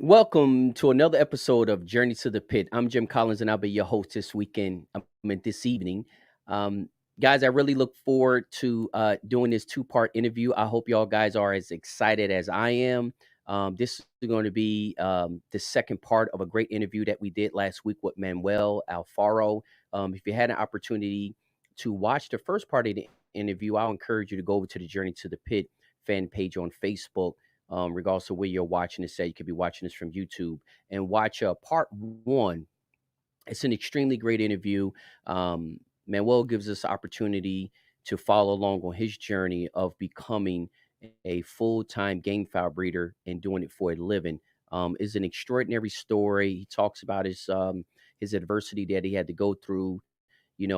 Welcome to another episode of Journey to the Pit. I'm Jim Collins, and I'll be your host this weekend. This evening, um, guys. I really look forward to doing this two-part interview. I hope y'all guys are as excited as I am. This is going to be the second part of a great interview that we did last week with Manuel Alfaro. If you had an opportunity to watch the first part of the interview, I'll encourage you to go over to the Journey to the Pit fan page on Facebook, regardless of where you're watching this at. You could be watching this from YouTube and watch part one. It's an extremely great interview. Manuel gives us opportunity to follow along on his journey of becoming a full-time game fowl breeder and doing it for a living. Is an extraordinary story. He talks about his adversity that he had to go through,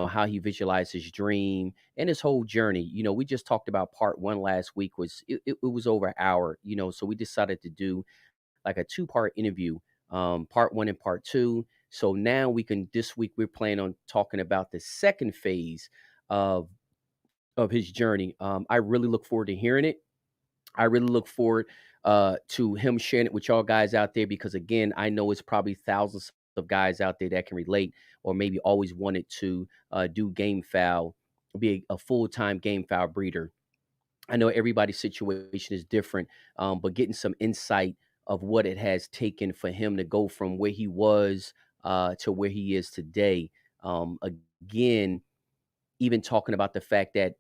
how he visualized his dream and his whole journey. We just talked about part one last week. It was over an hour, so we decided to do like a two-part interview, part one and part two. So now this week we're planning on talking about the second phase of his journey. I really look forward to hearing it. I really look forward to him sharing it with y'all guys out there, because again, I know it's probably thousands of guys out there that can relate, or maybe always wanted to do game fowl, be a full-time game fowl breeder. I know everybody's situation is different, but getting some insight of what it has taken for him to go from where he was to where he is today. Again, even talking about the fact that,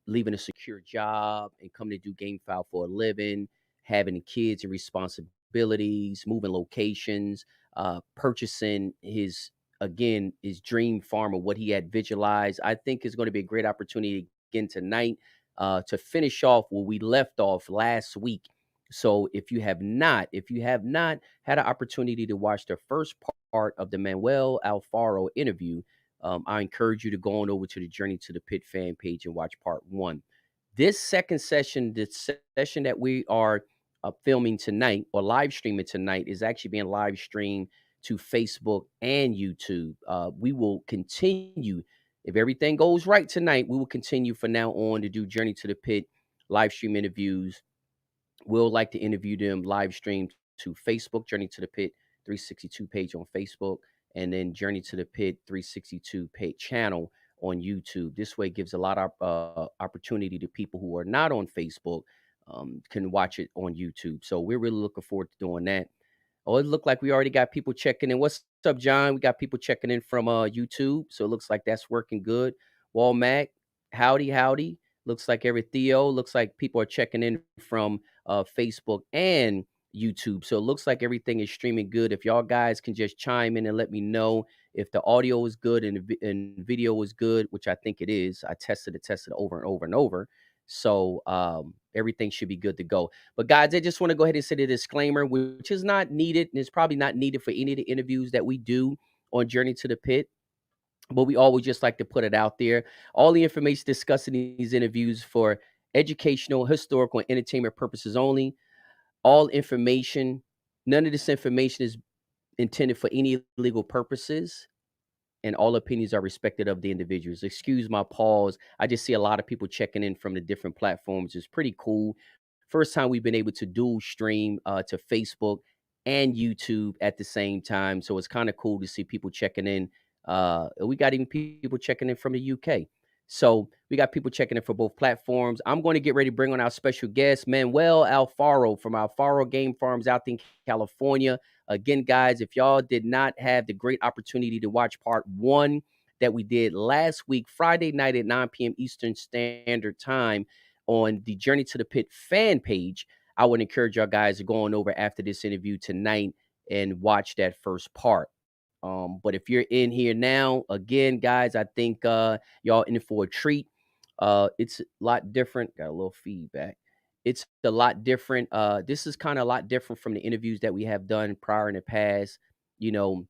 leaving a secure job and coming to do game fowl for a living, having kids and responsibilities, moving locations, purchasing his dream farm, or what he had visualized. I think is going to be a great opportunity again tonight to finish off where we left off last week. So if you have not had an opportunity to watch the first part of the Manuel Alfaro interview, I encourage you to go on over to the Journey to the Pit fan page and watch part one. This session that we are filming tonight or live streaming tonight, is actually being live streamed to Facebook and YouTube. We will continue, if everything goes right tonight, we will continue from now on to do Journey to the Pit live stream interviews. We'll like to interview them live streamed to Facebook, Journey to the Pit 362 page on Facebook, and then Journey to the Pit 362 page channel on YouTube. This way, it gives a lot of opportunity to people who are not on Facebook, can watch it on YouTube. So we're really looking forward to doing that. Oh, it looked like we already got people checking in. What's up, John? We got people checking in from YouTube, so it looks like that's working good. Wal Mac, howdy, howdy. Looks like every Theo. Looks like people are checking in from Facebook and YouTube. So it looks like everything is streaming good. If y'all guys can just chime in and let me know if the audio is good and and video is good, which I think it is. I tested it over and over and over. So everything should be good to go. But guys, I just want to go ahead and say the disclaimer, which is not needed, and it's probably not needed for any of the interviews that we do on Journey to the Pit. But we always just like to put it out there. All the information discussed in these interviews for educational, historical, and entertainment purposes only. All information, none of this information is intended for any legal purposes, and all opinions are respected of the individuals. Excuse my pause. I just see a lot of people checking in from the different platforms. It's pretty cool. First time we've been able to dual stream to Facebook and YouTube at the same time. So it's kind of cool to see people checking in. We got even people checking in from the UK. So we got people checking in for both platforms. I'm going to get ready to bring on our special guest, Manuel Alfaro from Alfaro Game Farms out in California. Again, guys, if y'all did not have the great opportunity to watch part one that we did last week, Friday night at 9 p.m. Eastern Standard Time on the Journey to the Pit fan page, I would encourage y'all guys to go on over after this interview tonight and watch that first part. But if you're in here now, again, guys, I think y'all in for a treat. It's a lot different. Got a little feedback. It's a lot different. This is kind of a lot different from the interviews that we have done prior in the past. You know,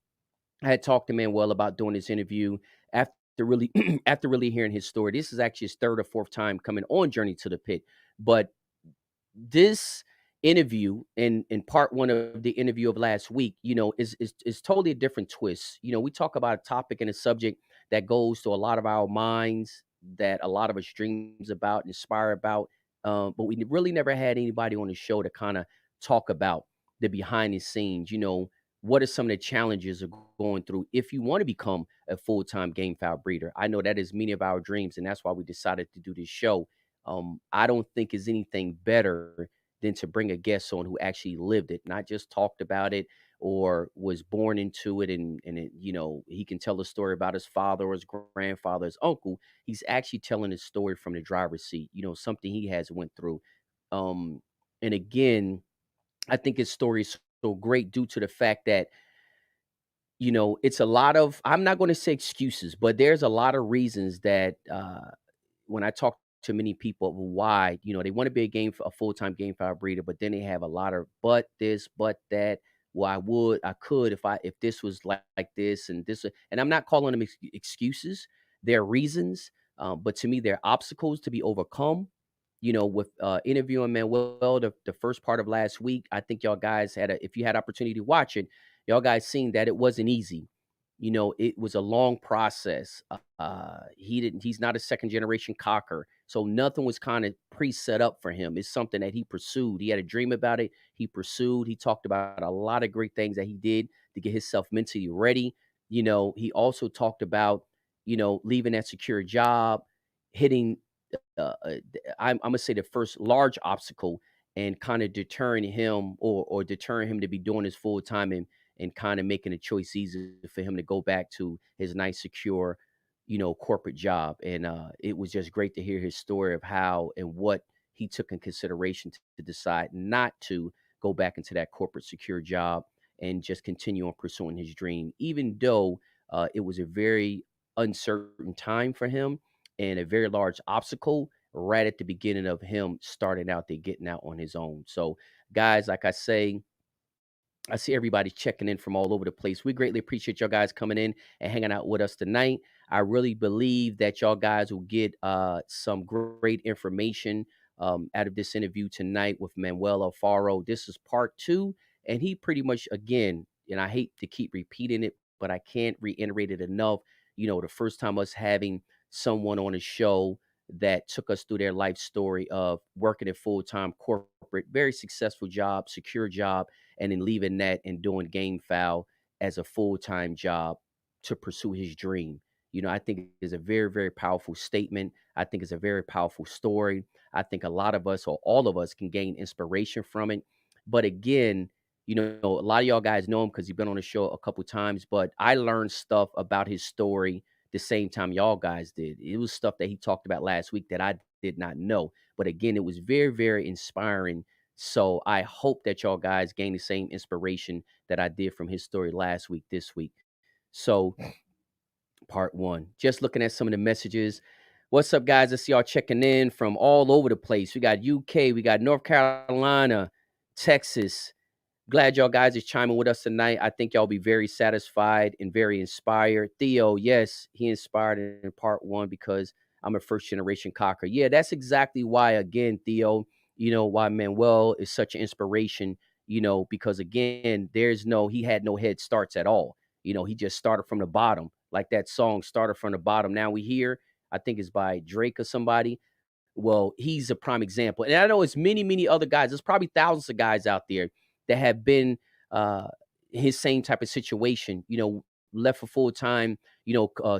I had talked to Manuel about doing this interview after really after really hearing his story. This is actually his third or fourth time coming on Journey to the Pit. But this interview in part one of the interview of last week, is totally a different twist. We talk about a topic and a subject that goes to a lot of our minds, that a lot of us dreams about, inspire about. But we really never had anybody on the show to kind of talk about. the behind the scenes. What are some of the challenges of going through if you want to become a full-time game fowl breeder? I know that is many of our dreams, and that's why we decided to do this show. I don't think is anything better than to bring a guest on who actually lived it, not just talked about it or was born into it, and he can tell a story about his father or his grandfather, his uncle. He's actually telling his story from the driver's seat, something he has went through. Um, and again, I think his story is so great due to the fact that, it's a lot of, I'm not going to say excuses, but there's a lot of reasons that when I talk to many people of why, they want to be a full-time game fowl breeder, but then they have a lot of but this, but that. Well, I could if this was like this and this, and I'm not calling them excuses. They're reasons, but to me, they're obstacles to be overcome. With interviewing Manuel the first part of last week, I think y'all guys if you had opportunity to watch it, y'all guys seen that it wasn't easy. It was a long process. He's not a second generation cocker. So nothing was kind of pre-set up for him. It's something that he pursued. He had a dream about it. He pursued. He talked about a lot of great things that he did to get himself mentally ready. He also talked about, leaving that secure job, hitting I'm gonna say the first large obstacle and kind of deterring him or deterring him to be doing this full time and kind of making a choice easy for him to go back to his nice secure corporate job. And it was just great to hear his story of how and what he took in consideration to decide not to go back into that corporate secure job and just continue on pursuing his dream, even though it was a very uncertain time for him and a very large obstacle right at the beginning of him starting out there, getting out on his own. So, guys, like I see everybody checking in from all over the place. We greatly appreciate y'all guys coming in and hanging out with us tonight. I really believe that y'all guys will get some great information out of this interview tonight with Manuel Alfaro. This is part two, and he pretty much, again, and I hate to keep repeating it, but I can't reiterate it enough. The first time us having someone on a show that took us through their life story of working a full-time corporate, very successful job, secure job, and then leaving that and doing game fowl as a full-time job to pursue his dream. I think is a very, very powerful statement. I think it's a very powerful story. I think a lot of us or all of us can gain inspiration from it. But again, a lot of y'all guys know him because he's been on the show a couple times, but I learned stuff about his story the same time y'all guys did. It was stuff that he talked about last week that I did not know. But again, it was very, very inspiring. So I hope that y'all guys gain the same inspiration that I did from his story last week, this week. So, part one, just looking at some of the messages. What's up, guys? I see y'all checking in from all over the place. We got UK, we got North Carolina, Texas. Glad y'all guys is chiming with us tonight. I think y'all be very satisfied and very inspired. Theo, yes, he inspired in part one because I'm a first generation cocker. Yeah, that's exactly why, again, Theo, why Manuel is such an inspiration, because again, he had no head starts at all. He just started from the bottom, like that song started from the bottom. Now we hear, I think it's by Drake or somebody. Well, he's a prime example. And I know it's many, many other guys. There's probably thousands of guys out there that have been uh his same type of situation, left for full time,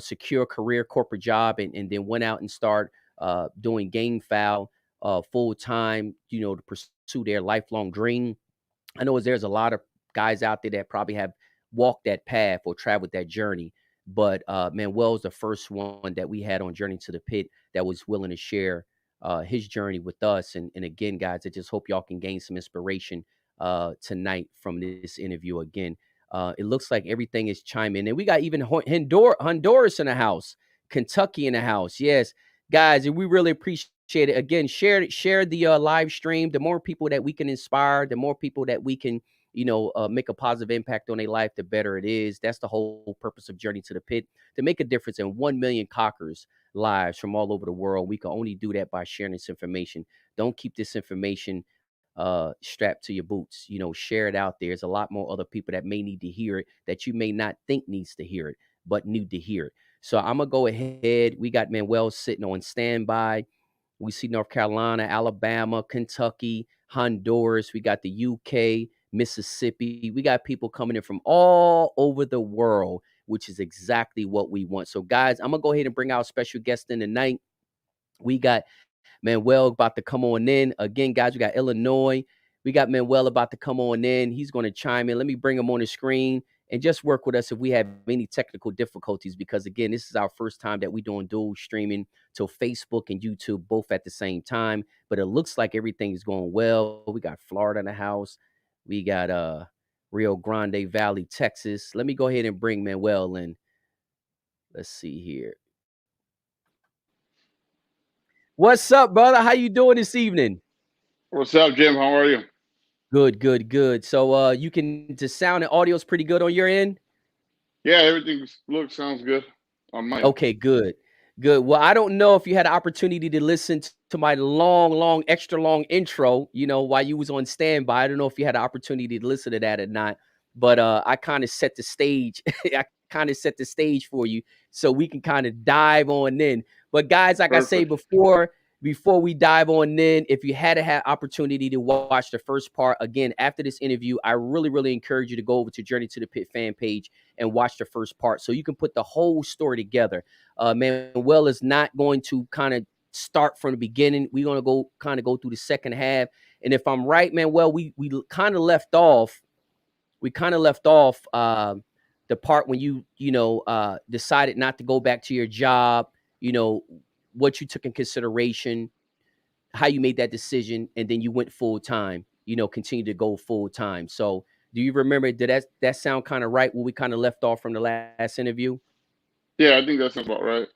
secure career, corporate job, and then went out and start doing game fowl full time, to pursue their lifelong dream. I know there's a lot of guys out there that probably have walked that path or traveled that journey. But Manuel's the first one that we had on Journey to the Pit that was willing to share his journey with us. And again, guys, I just hope y'all can gain some inspiration tonight from this interview. Again, it looks like everything is chiming, and we got even Honduras in the house, Kentucky in the house. Yes, guys, and we really appreciate it. Again, share the live stream. The more people that we can inspire, the more people that we can make a positive impact on their life, the better it is. That's the whole purpose of Journey to the Pit, to make a difference in 1 million cockers lives from all over the world. We can only do that by sharing this information. Don't keep this information strapped to your boots. Share it out there. There's a lot more other people that may need to hear it that you may not think needs to hear it, but need to hear it. So I'm gonna go ahead. We got Manuel sitting on standby. We see North Carolina, Alabama, Kentucky, Honduras. We got the UK, Mississippi. We got people coming in from all over the world, which is exactly what we want. So, guys, I'm gonna go ahead and bring our special guest in tonight. We got Manuel about to come on in. Again, guys, we got Illinois. We got Manuel about to come on in. He's going to chime in. Let me bring him on the screen and just work with us if we have any technical difficulties, because again, this is our first time that we're doing dual streaming to Facebook and YouTube both at the same time. But it looks like everything is going well. We got Florida in the house. We got Rio Grande Valley, Texas. Let me go ahead and bring Manuel in. Let's see here. What's up, brother? How you doing this evening? What's up, Jim? How are you? Good, good, good. So you can the sound and audio is pretty good on your end? Yeah, everything sounds good on mine. Okay, good. Good. Well, I don't know if you had an opportunity to listen to my long, extra long intro, while you was on standby. I don't know if you had an opportunity to listen to that or not, but I kind of set the stage. I kind of set the stage for you so we can kind of dive on in. But guys, like I say Perfect. before we dive on in, if you had opportunity to watch the first part again after this interview, I really encourage you to go over to Journey to the Pit fan page and watch the first part so you can put the whole story together. Manuel is not going to kind of start from the beginning. We're going to go through the second half. And if I'm right, Manuel, we kind of left off. We kind of left off the part when you decided not to go back to your job. You know what you took in consideration, how you made that decision, and then you went full time. Continue to go full time. So, do you remember? Did that sound kind of right? Where we kind of left off from the last interview? Yeah, I think that sounds about right.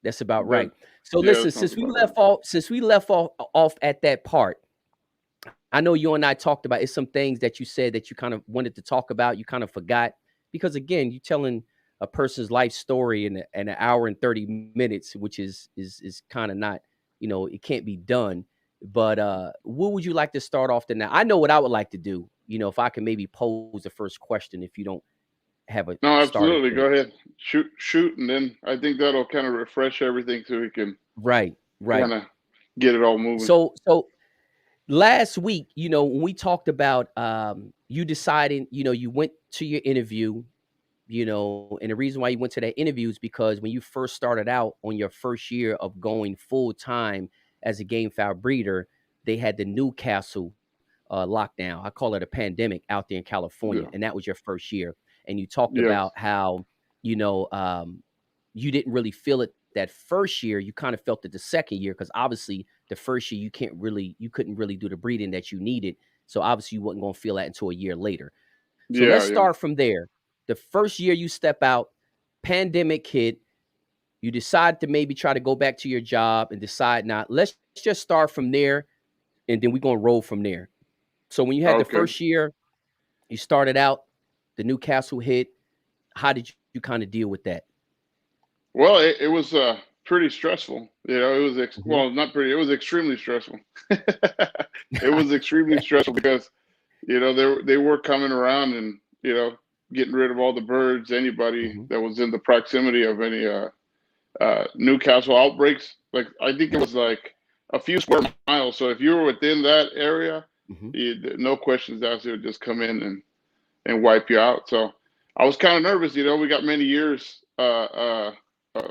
That's about That right. So yeah, listen, that sounds about right. since we left off at that part, I know you and I talked about it's some things that you said that you kind of wanted to talk about, you kind of forgot because again, you're telling a person's life story in an hour and 30 minutes, which is kind of not, it can't be done. But what would you like to start off tonight? I know what I would like to do. If I can maybe pose the first question if you don't have a No, starting absolutely. Go point. ahead. Shoot, and then I think that'll kind of refresh everything so we can Right, right. kind of get it all moving. So last week, when we talked about you deciding, you went to your interview, and the reason why you went to that interview is because when you first started out on your first year of going full time as a game fowl breeder, they had the Newcastle lockdown. I call it a pandemic out there in California, Yeah, and that was your first year. And you talked yes, about how you know you didn't really feel it that first year. You kind of felt it the second year because obviously the first year you couldn't really do the breeding that you needed. So obviously you wasn't going to feel that until a year later. So let's yeah. start from there. The first year you step out, pandemic hit, you decide to maybe try to go back to your job and decide not. Let's just start from there and then we're going to roll from there. So when you had the Okay. first year, you started out, the Newcastle hit. How did you kind of deal with that? Well, it was pretty stressful. It was Hmm. well, not pretty. It was extremely stressful. It was extremely stressful because they were coming around and getting rid of all the birds, anybody Hmm. that was in the proximity of any Newcastle outbreaks. Like I think it was like a few square miles. So if you were within that area, Hmm. no questions asked, they would just come in and wipe you out. So I was kind of nervous. We got many years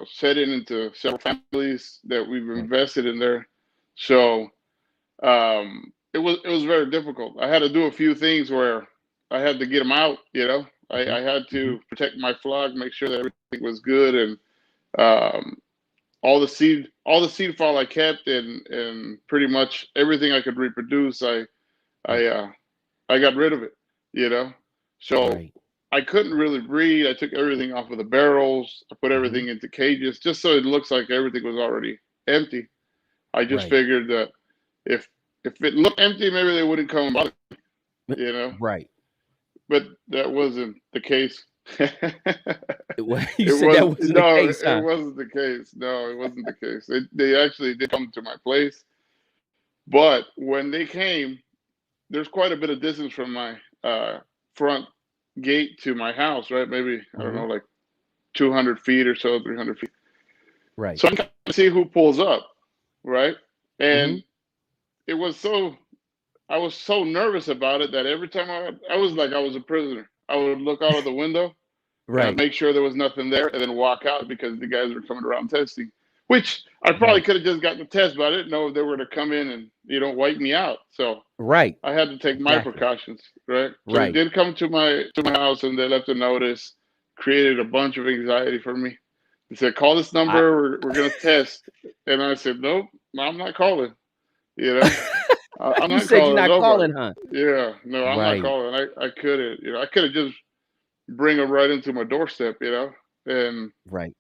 setting into several families that we've Right. invested in there. So it was very difficult. I had to do a few things where I had to get them out. Hmm. I had Hmm. to protect my flock, make sure that everything was good, and um, all the seed fall I kept, and pretty much everything I could reproduce, I Right. uh, I got rid of it. You know, so Right. I couldn't really breed. I took everything off of the barrels. I put Hmm. everything into cages just so it looks like everything was already empty. I just Right. figured that if if it looked empty, maybe they wouldn't come and bother, you know. Right. But that wasn't the case. You It said that was wasn't the no, case, it huh? wasn't the case. No, it wasn't the case. They actually did come to my place, but when they came, there's quite a bit of distance from my front gate to my house, right? Maybe I don't Hmm. know, like 200 feet or so, 300 feet. Right. So I can see who pulls up, right? Hmm. And it was so I was so nervous about it that every time I was like I was a prisoner. I would look out of the window and I'd Right. make sure there was nothing there, and then walk out because the guys were coming around testing. Which I probably Right. could have just gotten the test, but I didn't know if they were to come in and wipe me out. So Right. I had to take my Exactly. precautions, right? So they Right. did come to my house and they left a notice, created a bunch of anxiety for me. They said, "Call this I number. We're gonna test," and I said, "Nope, I'm not calling." You know, I'm You not said you're calling not nobody. calling, huh? Yeah, no, I'm not Right. calling. I couldn't. I could have just bring them right into my doorstep. And Right.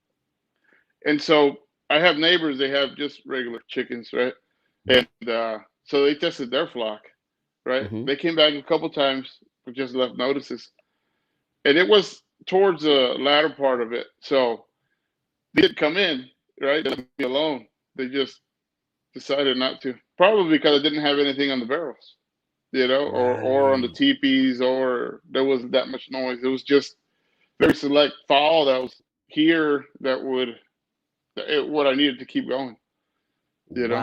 so I have neighbors. They have just regular chickens, right? And so they tested their flock, right? Mhm. They came back a couple times, but just left notices, and it was towards the latter part of it. So they did come in, right? They left me alone. They just decided not to, probably because I didn't have anything on the barrels, or on the Right. teepees, or there wasn't that much noise. It was just very select fowl that was here that what I needed to keep going, you know.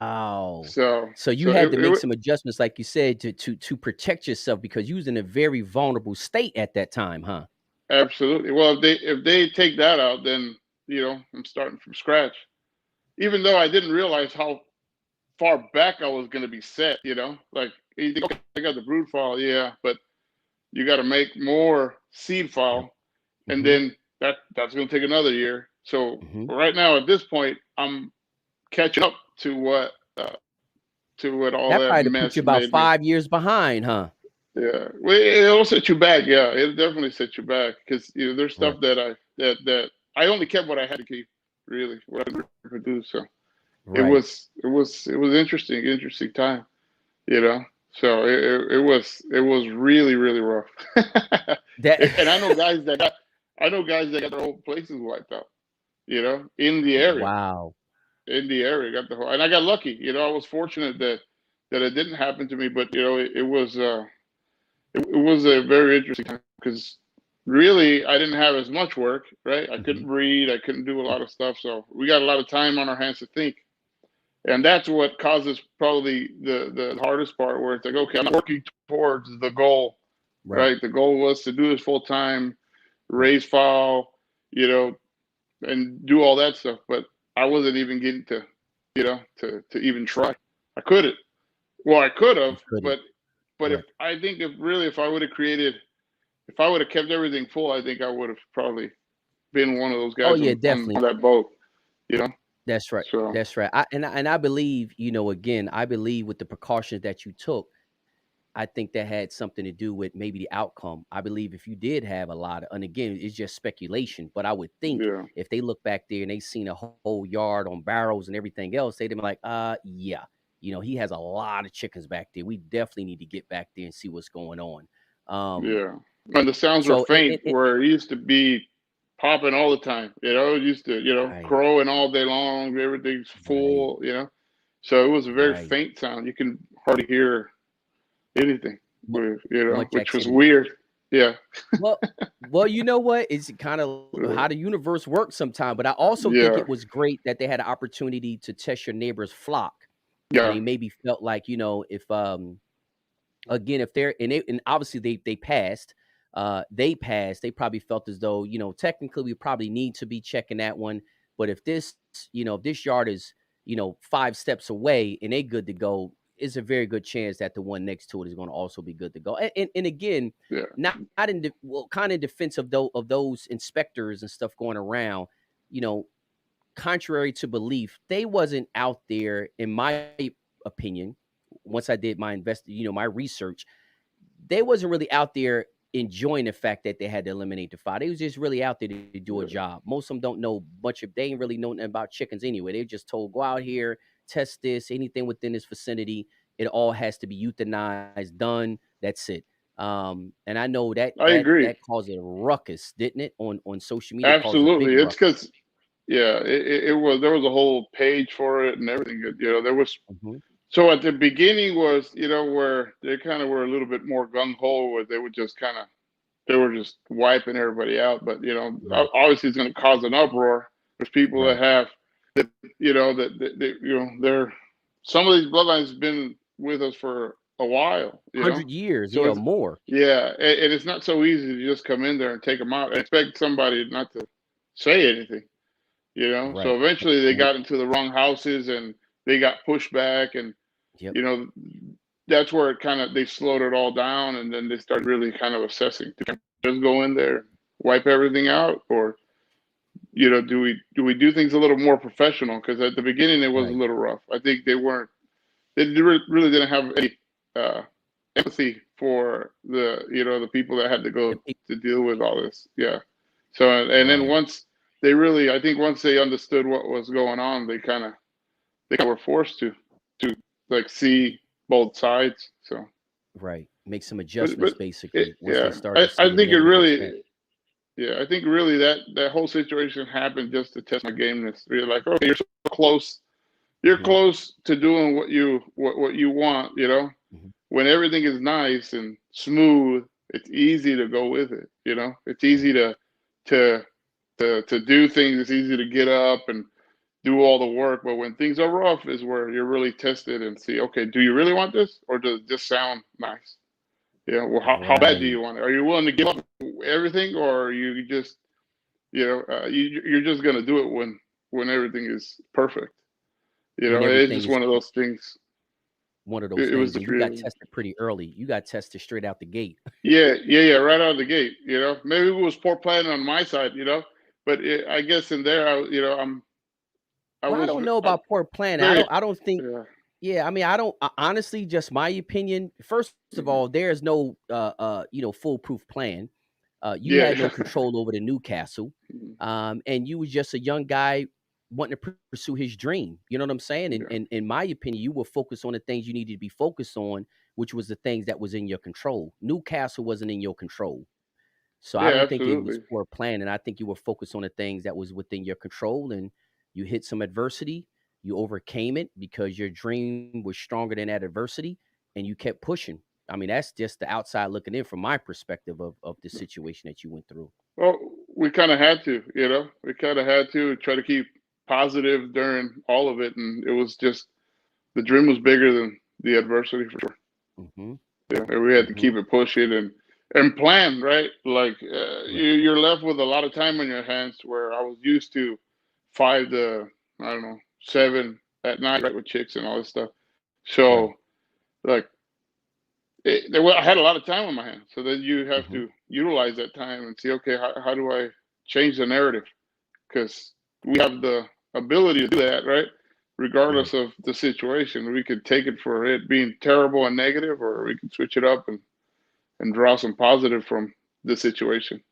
Wow. So So you so had to make it some adjustments, like you said, to protect yourself because you was in a very vulnerable state at that time, huh? absolutely. Well, if they take that out, then I'm starting from scratch. Even though I didn't realize how far back I was going to be set, like you think, okay, I got the brood fowl, yeah, but you got to make more seed Yep. fowl, and Mhm. then that's going to take another year. So Mhm. right now at this point, I'm catching up to what all That that probably put you mess about made me. 5 years behind, huh? Yeah, well, it'll set you back. Yeah, it'll definitely set you back because there's stuff Right. that I only kept what I had to keep, really, what I could reproduce. So Right. it was interesting time, you know. So it was really really rough. That And I know guys that got their whole places wiped out, in the area. Wow. In the area, got the whole, and I got lucky. I was fortunate that it didn't happen to me, but it was a very interesting time because really I didn't have as much work, right? I Mhm. couldn't read, I couldn't do a lot of stuff, so we got a lot of time on our hands to think, and that's what causes probably the hardest part, where it's like, okay, I'm not working towards the goal, Right. right? The goal was to do this full time, Right. raise fowl, you know, and do all that stuff, but I wasn't even getting to even try. I couldn't. Well, I could You have, couldn't. but Right. if I would have created, if I would have kept everything full, I think I would have probably been one of those Oh, guys yeah, on definitely. that boat, you know. That's right. So That's right. I believe, again, I believe with the precautions that you took, I think that had something to do with maybe the outcome. I believe if you did have a lot of, and again, it's just speculation, but I would think yeah, if they look back there and they seen a whole yard on barrels and everything else, they'd be like, yeah, he has a lot of chickens back there. We definitely need to get back there and see what's going on. Um, yeah. And the sounds were so faint where it used to be popping all the time. It used to right, crowing all day long. Everything's right, full. So it was a very right. faint sound. You can hardly hear anything, Mu- Much which was activity. weird. Yeah, Well, you know what? It's kind of how the universe works sometimes. But I also think yeah, it was great that they had an opportunity to test your neighbor's flock, and yeah. they maybe felt like if again if they're and obviously they passed, they probably felt as though technically we probably need to be checking that one. But if this yard is 5 steps away and they good to go, it's a very good chance that the one next to it is going to also be good to go. And again, Yeah, not in well, kind of in defense of those inspectors and stuff going around, you know, contrary to belief, they wasn't out there, in my opinion. Once I did my research, they wasn't really out there enjoying the fact that they had to eliminate the fire. They was just really out there to do a yeah. job. Most of them don't know much of. They ain't really know nothing about chickens anyway. They just told, go out here, test this, anything within this vicinity. It all has to be euthanized, done. That's it. And I know that I that agree. that caused a ruckus, didn't it? On social media, it caused a big Absolutely. It's ruckus. because yeah, it was, there was a whole page for it and everything. There was, Mhm. so at the beginning was where they kind of were a little bit more gung ho, where they were just wiping everybody out. But Right, obviously it's going to cause an uproar. There's people that right, have that they're, some of these bloodlines have been with us for a while, 100 years, So yeah, or it's more. yeah, and it's not so easy to just come in there and take them out and expect somebody not to say anything, So Right. eventually they And what got into the wrong houses and they got pushed back, and Yep. you know that's where it kind of they slowed it all down, and then they started really kind of assessing. Do we just go in there, wipe everything out, or do we do things a little more professional? Because at the beginning it was a Right. little rough. I think they really didn't have any uh, empathy for the people that had to The go people to deal with all this. Yeah. So and then Right. I think once they understood what was going on, they kind of were forced to like see both sides. So, Right. Make some but adjustments basically once they yeah, started I, to see I the think it negative really effect. yeah, I think really that whole situation happened just to test my gameness. You're like, okay, you're so close. You're Mhm. close to doing what you want. Mhm. When everything is nice and smooth, it's easy to go with it. It's Right. easy to to do things. It's easy to get up and do all the work. But when things are rough, is where you're really tested and see, okay, do you really want this, or does it just sound nice? Well, how bad do Right. you want it? Are you willing to give up everything, or are you just you're just gonna do it when everything is perfect? When It's everything just is one of those things. one of those It was things, and just you got really. tested pretty early. You got tested straight out the gate. Yeah, yeah, yeah, right out of the gate. Maybe it was poor planning on my side. But I guess in there, I Well, I was don't know about poor planning. very, I don't think yeah, Yeah, I mean, I don't honestly, just my opinion. First of mhm, all, there's no foolproof plan. You yeah, had no control over the Newcastle. mhm, And you was just a young guy wanting to pursue his dream. You know what I'm saying? And, yeah, and in my opinion, you were focused on the things you needed to be focused on, which was the things that was in your control. Newcastle wasn't in your control. So I yeah, don't think it was absolutely, poor planning. I think you were focused on the things that was within your control, and you hit some adversity. You overcame it because your dream was stronger than that adversity, and you kept pushing. I mean, that's just the outside looking in from my perspective of the situation that you went through. Well, we kind of had to, we kind of had to try to keep positive during all of it, and it was just the dream was bigger than the adversity for sure. Hmm. Yeah, and we had to Hmm. keep it pushing and plan, right? Like Right. you're left with a lot of time on your hands. Where I was used to 5 to, I don't know, 7 at night, right, with chicks and all this stuff. Right. So like I had a lot of time on my hands. So then you have Hmm. to utilize that time and see, okay, how do I change the narrative? Because we have the ability to do that, right? Regardless Right. of the situation, we could take it for it being terrible and negative, or we could switch it up and draw some positive from the situation.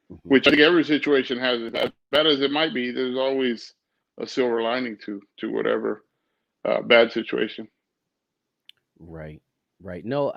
Hmm. Which I think every situation has it. As bad as it might be, there's always a silver lining to whatever bad situation. Right. Right. No,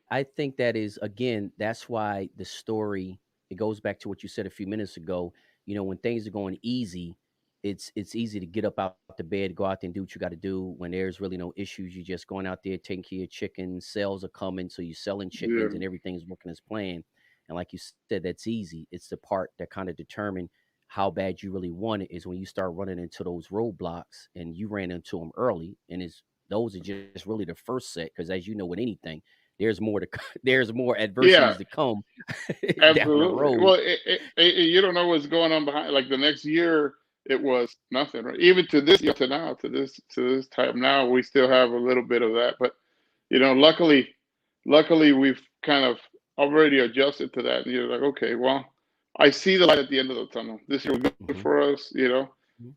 I think that is, again, that's why the story, it goes back to what you said a few minutes ago. When things are going easy, it's easy to get up out the bed, go out there and do what you got to do. When there's really no issues, you're just going out there taking care of chickens, sales are coming, so you're selling Yeah, chickens and everything's working as planned. And like you said, that's easy. It's the part that kind of determine how bad you really want it, is when you start running into those roadblocks, and you ran into them early, and it's those are just really the first set, because as you know, with anything, there's more to there's more yeah, adversities to come down the absolutely. road. Well, you don't know what's going on behind. Like the next year, it was nothing, right? Even to this, to now, to this time now, we still have a little bit of that. But luckily, we've kind of already adjusted to that. And you're like, okay, well, I see the light at the end of the tunnel. This year was good Hmm. for us.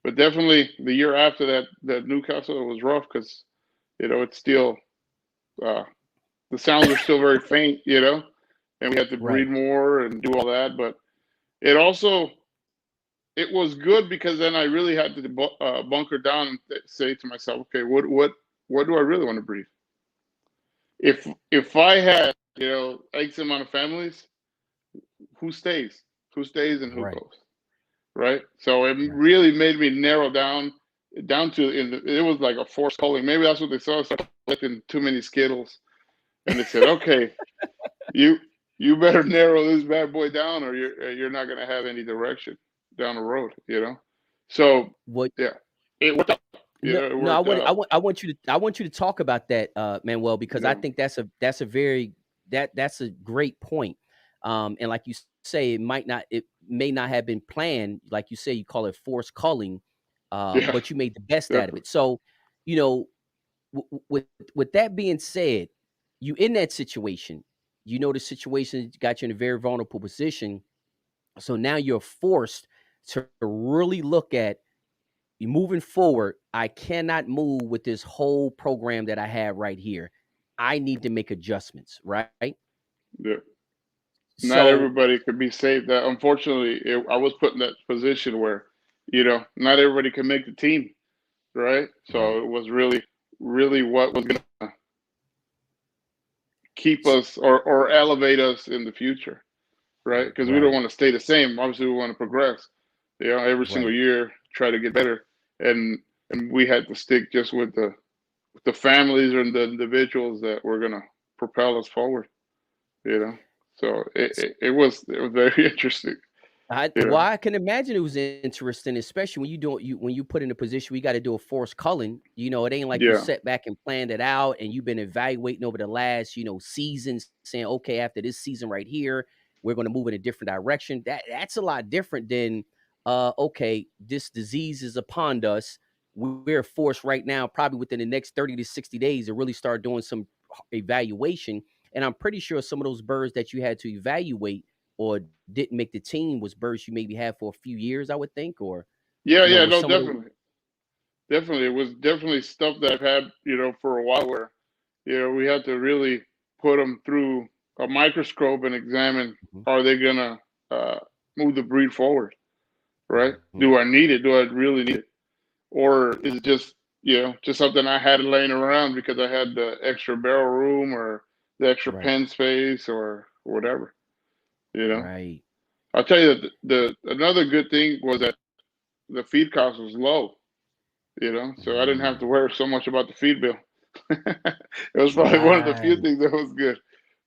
But definitely the year after that Newcastle, it was rough because it's still uh, the sounds are still very faint, and we had to breathe Right. more and do all that. But it also it was good because then I really had to bunker down and say to myself, okay, what do I really want to breathe? If I had X amount of families, who stays? Who stays and who Right. goes? Right. So it Right. really made me narrow down to it was like a forced calling. Maybe that's what they saw. I started collecting too many Skittles, and they said, okay, you you better narrow this bad boy down, or you're not gonna have any direction down the road. So What yeah, it worked out. You No, know, it no, worked out. I want you to talk about that, Manuel, because I Yeah, think that's a very that's a great point. And like you say, it may not have been planned, like you say, you call it forced culling, yeah, but you made the best out of definitely. it. So, you know, with that being said, you in that situation, you know the situation got you in a very vulnerable position. So now you're forced to really look at moving forward. I cannot move with this whole program that I have right here. I need to make adjustments, right? Yeah. Not So everybody could be saved. That unfortunately, I was put in that position where, not everybody can make the team, right? So right, it was really what was going to keep S- us or elevate us in the future, right? Because we don't right, want to stay the same. Obviously, we want to progress. Every single right. year, try to get better, and we had to stick just with the families and the individuals that were going to propel us forward. You know, so it was very interesting. You know, Well, I can imagine it was interesting, especially when when you put in a position where you got to do a forced culling. It ain't like you yeah. set back and planned it out, and you've been evaluating over the last seasons, saying, okay, after this season right here, we're going to move in a different direction. That's a lot different than, okay, this disease is upon us. We're forced right now, probably within the next 30 to 60 days, to really start doing some evaluation. And I'm pretty sure some of those birds that you had to evaluate or didn't make the team was birds you maybe had for a few years, I would think, or Yeah, yeah, was no, some of the definitely. Definitely. It was definitely stuff that I've had, for a while where, we had to really put them through a microscope and examine, Mhm, are they going to uh, move the breed forward, right? mhm, Do I need it? Do I really need it? Or is it just something I had laying around because I had the extra barrel room or the extra right, pen space or whatever, you know? right. I'll tell you that the another good thing was that the feed cost was low, so I didn't have to Mm, worry so much about the feed bill. It was probably one of the few right. things that was good,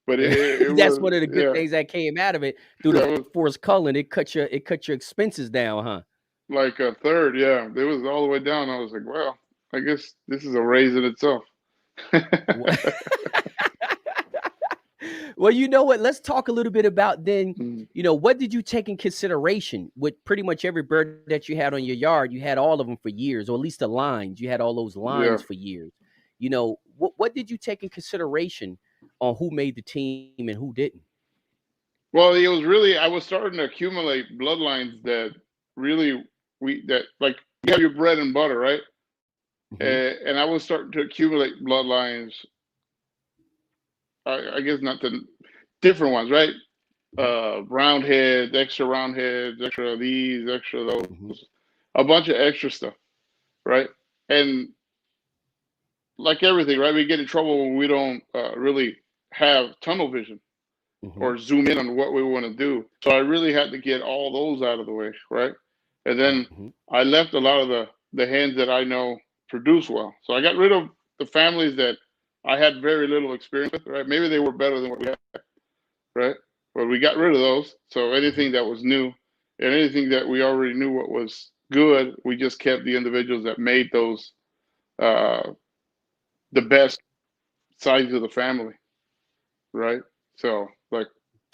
but it That's was, one of the good yeah, things that came out of it through the yeah, it was forced culling. It cut your expenses down, huh? like a third. Yeah, it was all the way down. I was like, well, I guess this is a raise in itself. Wha Well, you know what? Let's talk a little bit about then, Mm, what did you take in consideration with pretty much every bird that you had on your yard? You had all of them for years, or at least the lines. You had all those yeah. lines for years. What did you take in consideration on who made the team and who didn't? Well, it was really I was starting to accumulate bloodlines that really that like you have your bread and butter, right? Mhm, And I was starting to accumulate bloodlines. I guess not the different ones, right? mhm, Round heads, extra round heads, extra these, extra those, mhm, a bunch of extra stuff, right? And like everything, right? We get in trouble when we don't really have tunnel vision mhm, or zoom in on what we want to do. So I really had to get all those out of the way, right? And then mhm, I left a lot of the hens that I know produce well. So I got rid of the families that I had very little experience with, right? Maybe they were better than what we had, right? But we got rid of those. So mhm. anything that was new and anything that we already knew what was good, we just kept the individuals that made those uh, the best sides of the family, right? So like,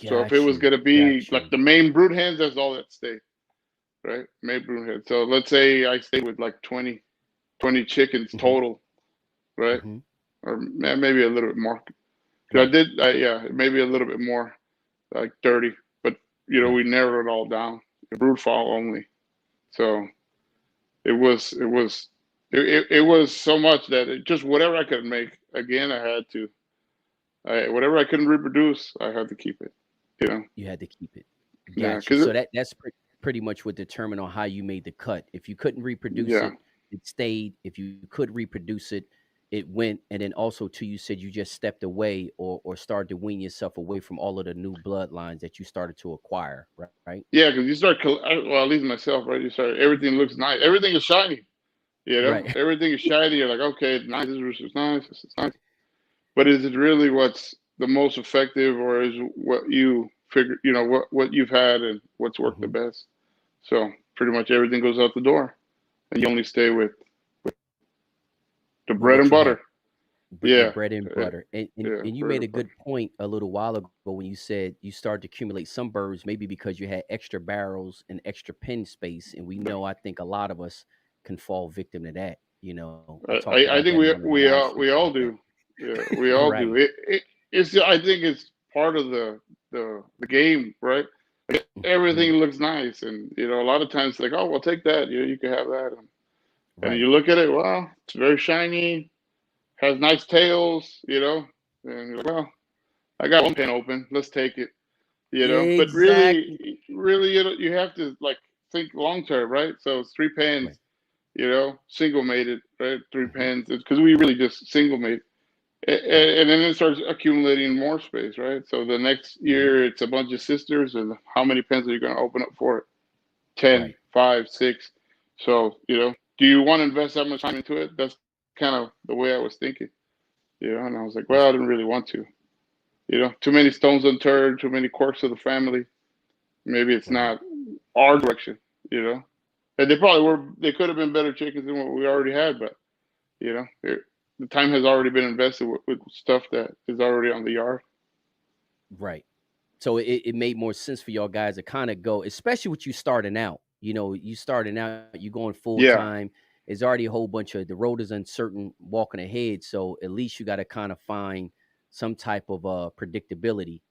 so if it Got was you. gonna be Got like you. the main brood hens, that's all that stayed, right? Main brood hens. So let's say I stayed with like 20 chickens Mhm, total, right? mhm. Or maybe a little bit more. 'Cause Right, yeah, maybe a little bit more, like 30. But right. we narrowed it all down. Brood fall only. So it was so much that just whatever I could make. Again, I had to. Whatever I couldn't reproduce, I had to keep it. You know. You had to keep it. Yeah. Got you. Because So that's pretty much what determined on how you made the cut. If you couldn't reproduce yeah. it, it stayed. If you could reproduce it, it went. And then also too, you said you just stepped away or started to wean yourself away from all of the new bloodlines that you started to acquire, right? Yeah, because you start, well, at least myself, right? You start, everything looks nice. Everything is shiny, Right. Everything is shiny. You're like, okay, it's nice. This is nice. This is nice. But is it really what's the most effective, or is what you figure, what you've had and what's worked the Mhm. best? So pretty much everything goes out the door, and you only stay with. the with bread what and you have. butter. The Yeah, bread and uh, butter. yeah, And you bread made a and butter. good point a little while ago when you said you started to accumulate some birds, maybe because you had extra barrels and extra pen space. And we Yeah. know, I think a lot of us can fall victim to that. I talked I about think that in one of the live we streams all like that. do. Yeah, we all do. Right. It's I think it's part of the game, right? Mhm. Everything looks nice, and a lot of times like, oh, well, take that. You can have that, and Right. you look at it. Well, it's very shiny, has nice tails, and you're like, well, I got one pen open. Let's take it, But really, Exactly. really, you have to like think long term, right? So it's three Right. pens, single mated, right? Three Mhm. pens, because we really just single mate. Right. And then it starts accumulating more space, right? So the next Mhm. year, it's a bunch of sisters, and how many pens are you going to open up for it? 10, Right. 5, 6. So, do you want to invest that much time into it? That's kind of the way I was thinking, and I was like, well, That's I didn't really want to, too many stones unturned, too many quirks of the family. Maybe it's right. not our direction, And they probably they could have been better chickens than what we already had, but, the time has already been invested with stuff that is already on the yard. Right. So it made more sense for y'all guys to kind of go, especially with you starting out. You starting out, you going full Yeah, time. There's already a whole bunch of the road is uncertain walking ahead. So at least you got to kind of find some type of predictability,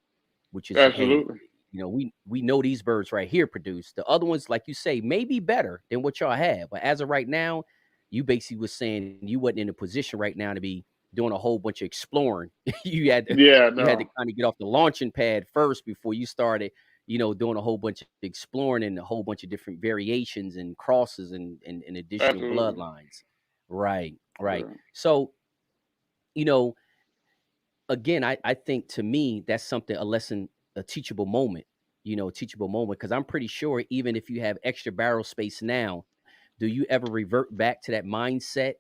which is, hey, absolutely. we know these birds right here produce. The other ones, like you say, may be better than what y'all have. But as of right now, you basically was saying you wasn't in a position right now to be doing a whole bunch of exploring. you had to Yeah, you had to no, kind of get off the launching pad first before you started, doing a whole bunch of exploring and a whole bunch of different variations and crosses and additional absolutely. bloodlines. Right, right. Yeah. So, you know, again, I think to me that's something a lesson, a teachable moment, a teachable moment because I'm pretty sure even if you have extra barrel space now, do you ever revert back to that mindset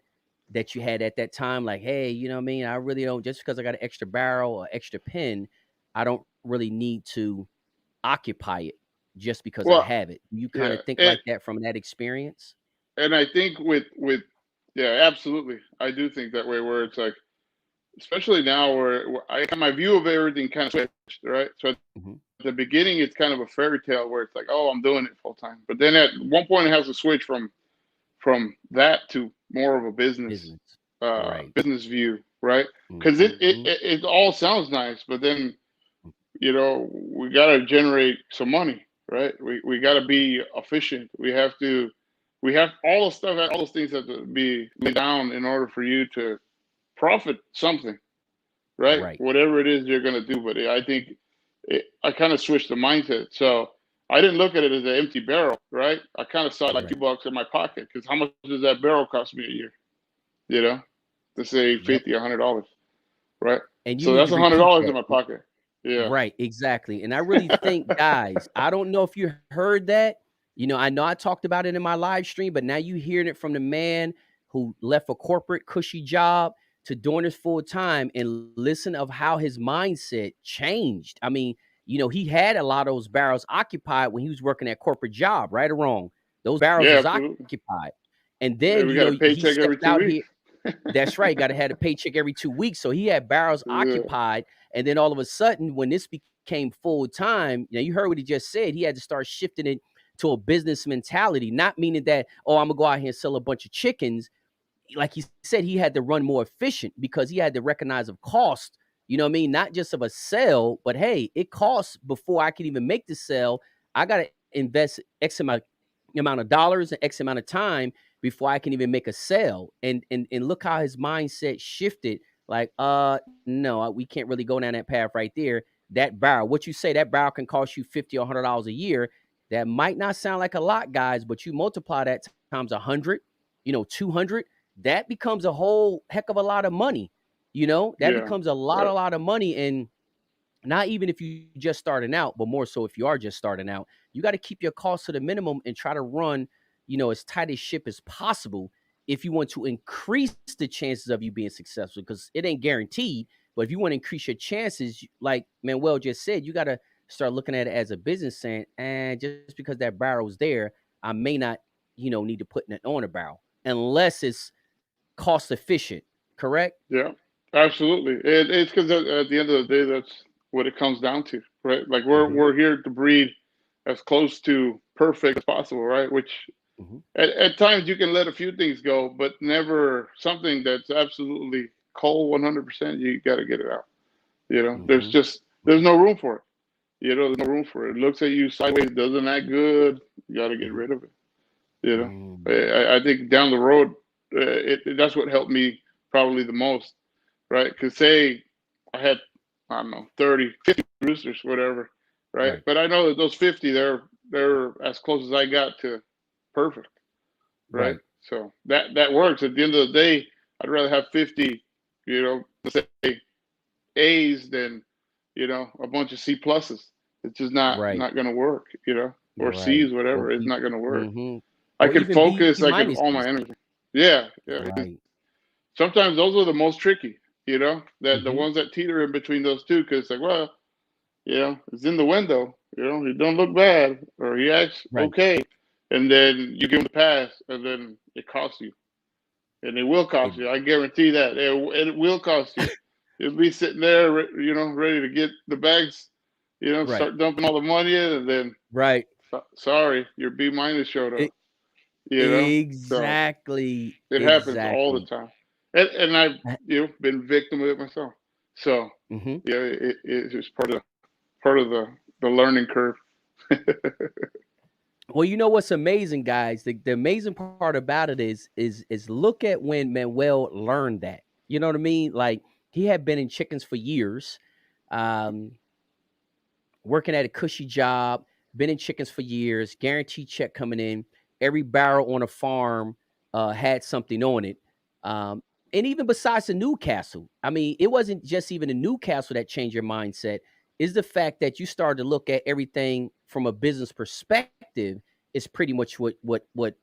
that you had at that time? Like, hey, you know what I mean? I really don't just because I got an extra barrel or extra pin, I don't really need to occupy it just because I Well, have it. Do you kind yeah, of think like that from that experience? and I think with yeah, absolutely. I do think that way where it's like, especially now where my view of everything kind of switched, right? So at Hmm. the beginning, it's kind of a fairy tale where it's like, oh, I'm doing it full time, but then at one point, it has to switch from that to more of a Business. Right. business view, right? Because it, it Hmm. it it all sounds nice, but then we got to generate some money, right? We got to be efficient. We have all the stuff, all those things have to be laid down in order for you to profit something, right? Right. Whatever it is you're going to do. But I think I kind of switched the mindset. So I didn't look at it as an empty barrel, right? I kind of saw it like Right. $2 in my pocket because how much does that barrel cost me a year? You know, to say Yep. 50, $100, right? And you So need that's to a hundred repeat dollars in that. my pocket. Yeah. Right, exactly. And I really think, guys, I don't know if you heard that. I know I talked about it in my live stream, but now you hearing it from the man who left a corporate cushy job to doing this full time and listen of how his mindset changed. I mean, he had a lot of those barrels occupied when he was working that corporate job, right or wrong. Those barrels Yeah, was absolutely. occupied. And Yeah, then, we got a he paycheck every stepped two out weeks. here. That's right. Got to have a paycheck every 2 weeks. So he had barrels Yeah, occupied. And then all of a sudden, when this became full time, you heard what he just said. He had to start shifting it to a business mentality, not meaning that, oh, I'm going to go out here and sell a bunch of chickens. Like he said, he had to run more efficient because he had to recognize of cost, you know what I mean? Not just of a sale, but hey, it costs before I can even make the sale. I got to invest X amount of dollars and X amount of time before I can even make a sale. And look how his mindset shifted. Like, no, we can't really go down that path right there. That barrel, what you say, that barrel can cost you $50 or $100 a year. That might not sound like a lot, guys, but you multiply that times 100, 200, that becomes a whole heck of a lot of money. That yeah, becomes a lot of money. And not even if you just starting out, but more so if you are just starting out, you got to keep your costs to the minimum and try to run, as tight a ship as possible if you want to increase the chances of you being successful, because it ain't guaranteed. But if you want to increase your chances, like Manuel just said, you got to start looking at it as a business saying, and just because that barrel's there, I may not, need to put it on a barrel unless it's cost efficient. correct? Yeah, absolutely. It's because at the end of the day, that's what it comes down to, right? Like Hmm. we're here to breed as close to perfect as possible, right? Which Hmm. at times you can let a few things go, but never something that's absolutely cold 100%. You got to get it out. Hmm. There's no room for it. There's no room for it. It looks at you sideways, doesn't act good. You got to get Hmm. rid of it. You know, Mm. I think down the road, that's what helped me probably the most, right? Because say I had, I don't know, 30, 50 roosters, whatever, right? Right, But I know that those 50, they're as close as I got to perfect, right? right, So that works. At the end of the day, I'd rather have 50, let's say A's than a bunch of C pluses. It's just right, not going to work, or right. C's, Or whatever. It's B, not going to work. hmm I or can even B focus. I can all minuses. my energy. Yeah, yeah. Right. Sometimes those are the most tricky. That the Hmm. ones that teeter in between those two, because it's like, well, it's in the window. He don't look bad, or he acts Right. okay, and then you give him the pass, and then it costs you, and it will It, cost you. I guarantee that it will cost you. You'll be sitting there, ready to get the bags, right. start dumping all the money in, and then Right. sorry, your B minus showed up. E- So exactly. it happens all the Exactly. time, and I've been victim of it myself. So Hmm. yeah, it's just part of the learning curve. Well, you know what's amazing, guys? The amazing part about it is look at when Manuel learned that. You know what I mean? Like he had been in chickens for years. Um, working at a cushy job, been in chickens for years, guaranteed check coming in. Every barrel on a farm had something on it. And even besides the Newcastle, I mean, it wasn't just even the Newcastle that changed your mindset. Is the fact that you started to look at everything from a business perspective is pretty much what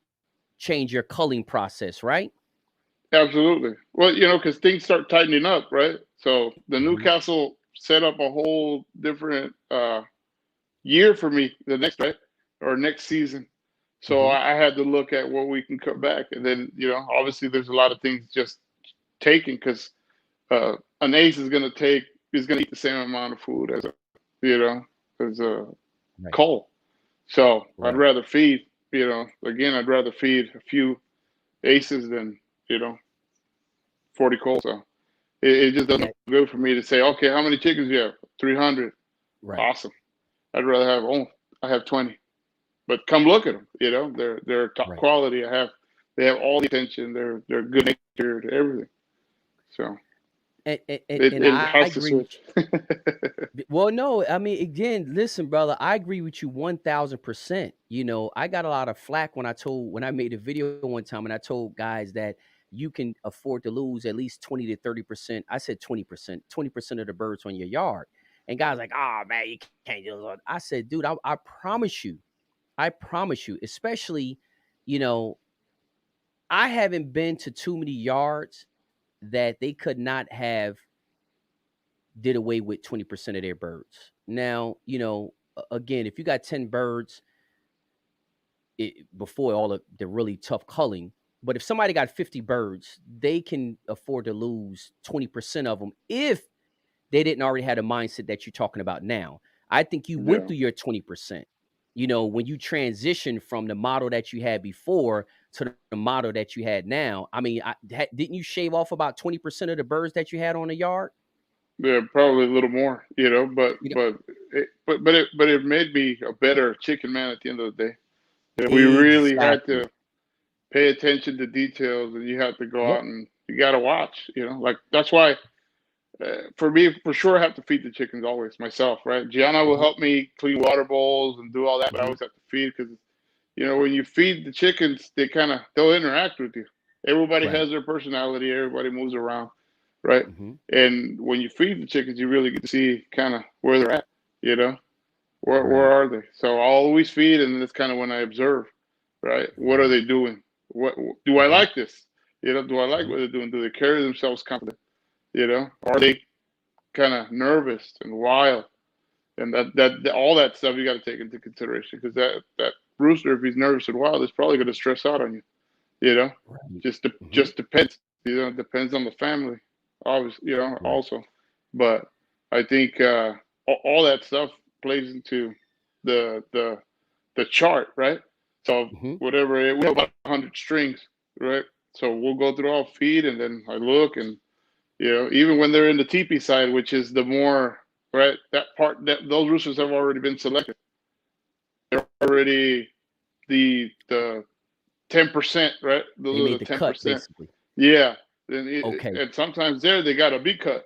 changed your culling process, right? Absolutely. Well, because things start tightening up, right? So the Hmm. Newcastle set up a whole different year for me the next right or next season. So Hmm. I had to look at what we can cut back, and then obviously there's a lot of things just taking because an ace is going to eat the same amount of food you know as a Right, coal. So I'd right, rather feed again I'd rather feed a few aces than you know 40 coals. So it just doesn't yeah, look good for me to say, okay, how many chickens you have? 300. right, Awesome. I'd rather have I have 20. But come look at them. They're top right. quality. They have all the attention. They're good natured, everything. So And it I has to agree with switch. Well, no, I mean, again, listen, brother, I agree with you 1000%. I got a lot of flack when I made a video one time and I told guys that you can afford to lose at least 20 to 30%. I said 20%, 20% of the birds on your yard. And guys like, oh man, you can't do that. I said, dude, I promise you, especially, you know, I haven't been to too many yards that they could not have did away with 20% of their birds. Now, again, if you got 10 birds before all of the really tough culling, but if somebody got 50 birds, they can afford to lose 20% of them if they didn't already have a mindset that you're talking about now. I think you went Yeah. through your 20%. When you transition from the model that you had before to the model that you had now. I mean, didn't you shave off about 20% of the birds that you had on the yard? Yeah, probably a little more, but You know, it made me a better chicken man at the end of the day. We really had exactly. to pay attention to details, and you have to go Yep. out and you got to watch. Like that's why for me, for sure, I have to feed the chickens always myself, right? Gianna will Mhm, help me clean water bowls and do all that, but I mhm. always have to feed because when you feed the chickens, they'll interact with you. Everybody Right. has their personality. Everybody moves around, right? Mhm. And when you feed the chickens, you really get to see kind of where they're at. You know, where Right. are they? So I'll always feed, and that's kind of when I observe, right? What are Right. they doing? What do I Mhm, like this? Do I like mhm. what they're doing? Do they carry themselves confident? Are they kind of nervous and wild? And all that stuff you got to take into consideration because that rooster, if he's nervous and wild, is probably going to stress out on you. You know, Right. just Mhm. just depends. It depends on the family, obviously, Right. also. But I think all that stuff plays into the the chart, right? So Hmm. whatever we have about 100 strings, right? So we'll go through all feed, and then I look, and even when they're in the teepee side, which is the more right, that part, that those roosters have already been selected. They're already the 10%, right? They Those are made the the ten cut percent. basically. Yeah, Okay. and sometimes there they got a B cut.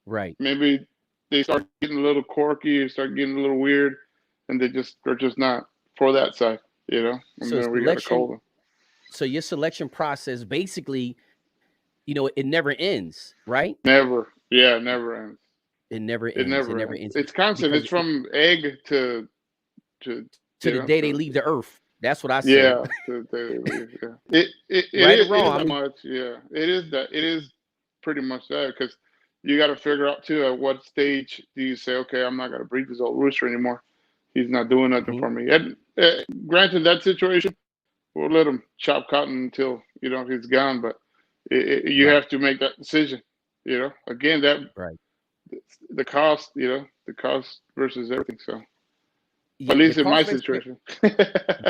Right. Maybe they start getting a little quirky, start getting a little weird, and they're just not for that side. And So then we got to call selection. them. So your selection process basically, it never ends, right? Never, yeah, it never ends. It never It ends. It never never ends. ends It's constant. because It's from egg to to the day they to leave the earth. That's what I say. yeah, to leave. Yeah, it Right or is wrong. I that mean, much. Yeah, it is that. It is pretty much that, because you got to figure out too, at what stage do you say, okay, I'm not gonna breed this old rooster anymore. He's not doing nothing mhm, for me. And granted, that situation, we'll let him chop cotton until he's gone. But you right, have to make that decision. Again, that right. the cost. The cost versus everything. So at Yeah, the least in my cost versus situation.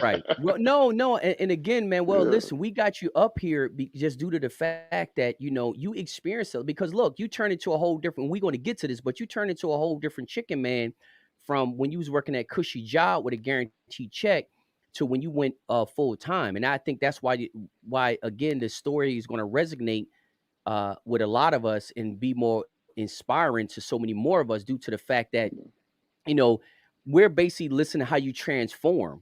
right. Well, no, no, and again, man. Well, Yeah. listen, we got you up here just due to the fact that you experienced it. Because look, you turned into a whole different. We're going to get to this, but you turned into a whole different chicken man from when you was working that cushy job with a guaranteed check to when you went full time. And I think that's why again the story is going to resonate with a lot of us and be more inspiring to so many more of us due to the fact that you know, we're basically listening to how you transform,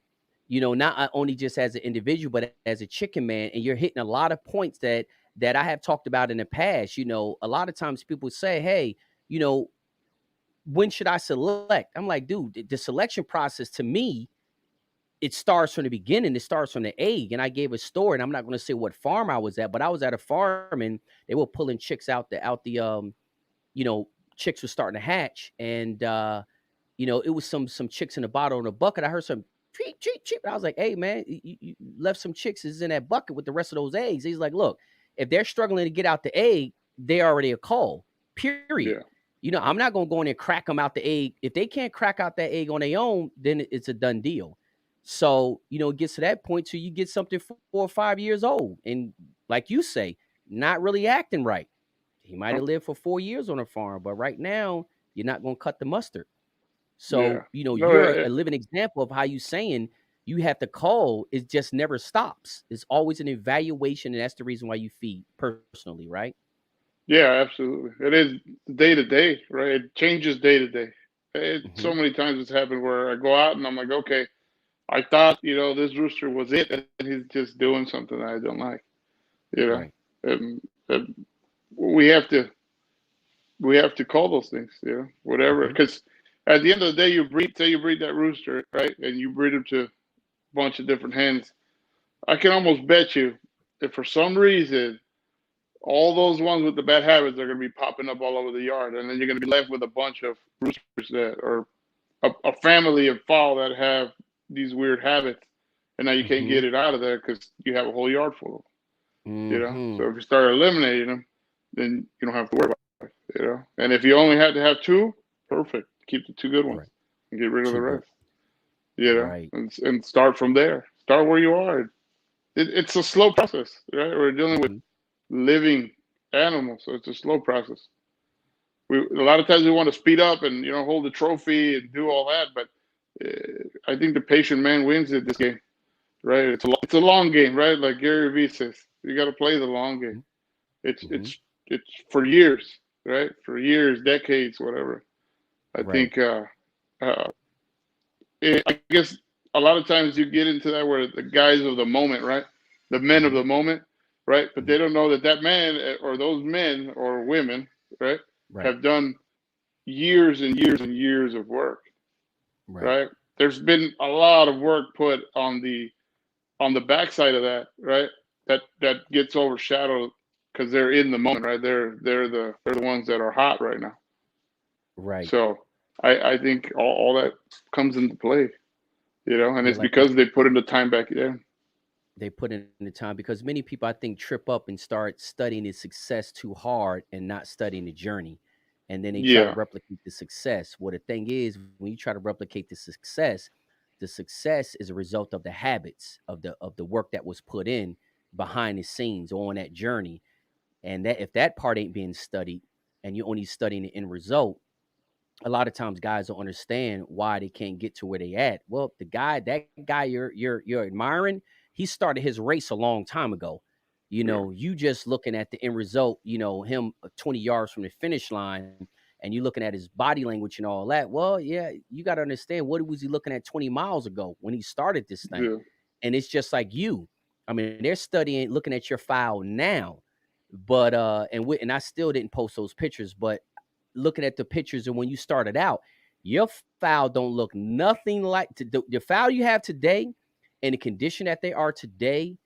not only just as an individual, but as a chicken man. And you're hitting a lot of points that I have talked about in the past. A lot of times people say, hey, you know, when should I select? I'm like, dude, the selection process to me, it starts from the beginning. It starts from the egg. And I gave a story, and I'm not going to say what farm I was at, but I was at a farm and they were pulling chicks out the you know, chicks were starting to hatch. And it was some chicks in the bottle in a bucket. I heard some cheep, cheep, cheep. I was like, hey man, you left some chicks is in that bucket with the rest of those eggs. He's like, look, if they're struggling to get out the egg, they already a call. Period. Yeah. I'm not gonna go in and crack them out the egg. If they can't crack out that egg on their own, then it's a done deal. So, it gets to that point till you get something 4 or 5 years old. And like you say, not really acting right. He might have lived for 4 years on a farm, but right now, you're not gonna cut the mustard. Yeah. So, No, you're a living example of how you saying you have to call. It just never stops. It's always an evaluation, and that's the reason why you feed personally, right? yeah, absolutely. It is day to day, right? It changes day to day. So Hmm. many times it's happened where I go out and I'm like, okay, I thought, this rooster was it, and he's just doing something that I don't like, you know. Right. And we have to call those things, whatever. Hmm. Because at the end of the day, you breed that rooster, right, and you breed him to a bunch of different hens. I can almost bet you, if for some reason all those ones with the bad habits are going to be popping up all over the yard, and then you're going to be left with a bunch of roosters that are a family of fowl that have these weird habits, and now you can't Hmm. get it out of there because you have a whole yard full of them. Hmm. So if you start eliminating them, then you don't have to worry about it. And if you only had to have two, perfect. Keep the two good ones Right. and get rid of the Too good. rest. Right. And start from there. Start where you are. It's a slow process, right? We're dealing with Hmm. living animals, so it's a slow process. A lot of times we want to speed up and hold the trophy and do all that, but I think the patient man wins at this game, right? It's a long game, right? Like Gary Vee says, you got to play the long game. It's Hmm. it's it's for years, right? For years, decades, whatever. I Right. think uh, I guess a lot of times you get into that where the guys of the moment, right? The men of Hmm. the moment, right? But Hmm. they don't know that man or those men or women, right, Right. have done years and years and years of work, Right. right? There's been a lot of work put on the backside of that, right? That gets overshadowed because they're in the moment, right? They're the ones that are hot right now. Right. So I think all that comes into play, and Yeah. it's Like you. because they put in the time back in. They put in the time because many people, I think, trip up and start studying the success too hard and not studying the journey. And then they try to Yeah, replicate the success. Well, the thing is, when you try to replicate the success is a result of the habits of the work that was put in behind the scenes on that journey. And that if that part ain't being studied and you're only studying the end result, a lot of times guys don't understand why they can't get to where they at. Well, that guy you're admiring, he started his race a long time ago. You yeah, know, you just looking at the end result, you know, him 20 yards from the finish line, and you looking at his body language and all that. Well, yeah, you got to understand, what was he looking at 20 miles ago when he started this thing? yeah, And it's just like you. I mean, they're studying, looking at your file now, but and I still didn't post those pictures, but looking at the pictures and when you started out, your foul don't look nothing like the foul you have today and the condition that they are today,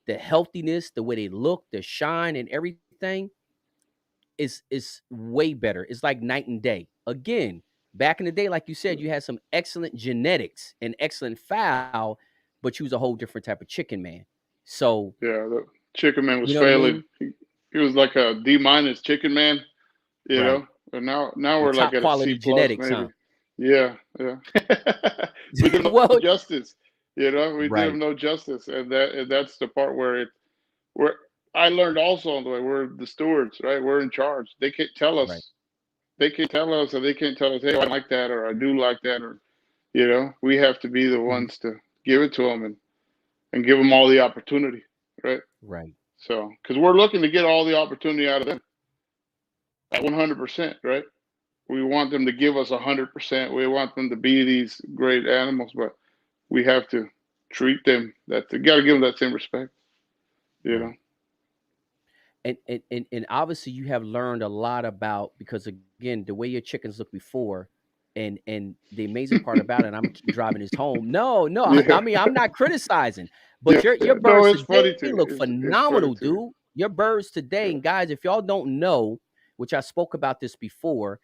the healthiness, the way they look, the shine and everything is way better. It's like night and day. Again, back in the day, like you said, you had some excellent genetics and excellent foul, but you was a whole different type of chicken man. So, yeah. The chicken man was you know what I failing. mean? He was like a D minus chicken man, you Right. know. And now With we're like top at a quality C plus genetics, maybe. huh? Yeah, yeah. We did him no Well, justice, you know. We did him right, no justice, and that's the part where I learned also on the way. We're the stewards, right? We're in charge. They can't tell right, us. They can't tell us, or they can't tell us, hey, I like that, or I do like that, or you know, we have to be the mhm, ones to give it to them and give them all the opportunity, right? right, So, because we're looking to get all the opportunity out of them at 100%, right? We want them to give us 100%. We want them to be these great animals, but we have to treat them that you got to give them that same respect, you know. right. And obviously you have learned a lot about, because again, the way your chickens look before, and the amazing part about it, and I'm gonna keep driving this home. No, no, Yeah, I mean, I'm not criticizing, yeah, but your yeah. No, birds it's funny today too. look It's funny phenomenal, too. dude. Your birds today, Yeah, and guys, if y'all don't know, which I spoke about this before,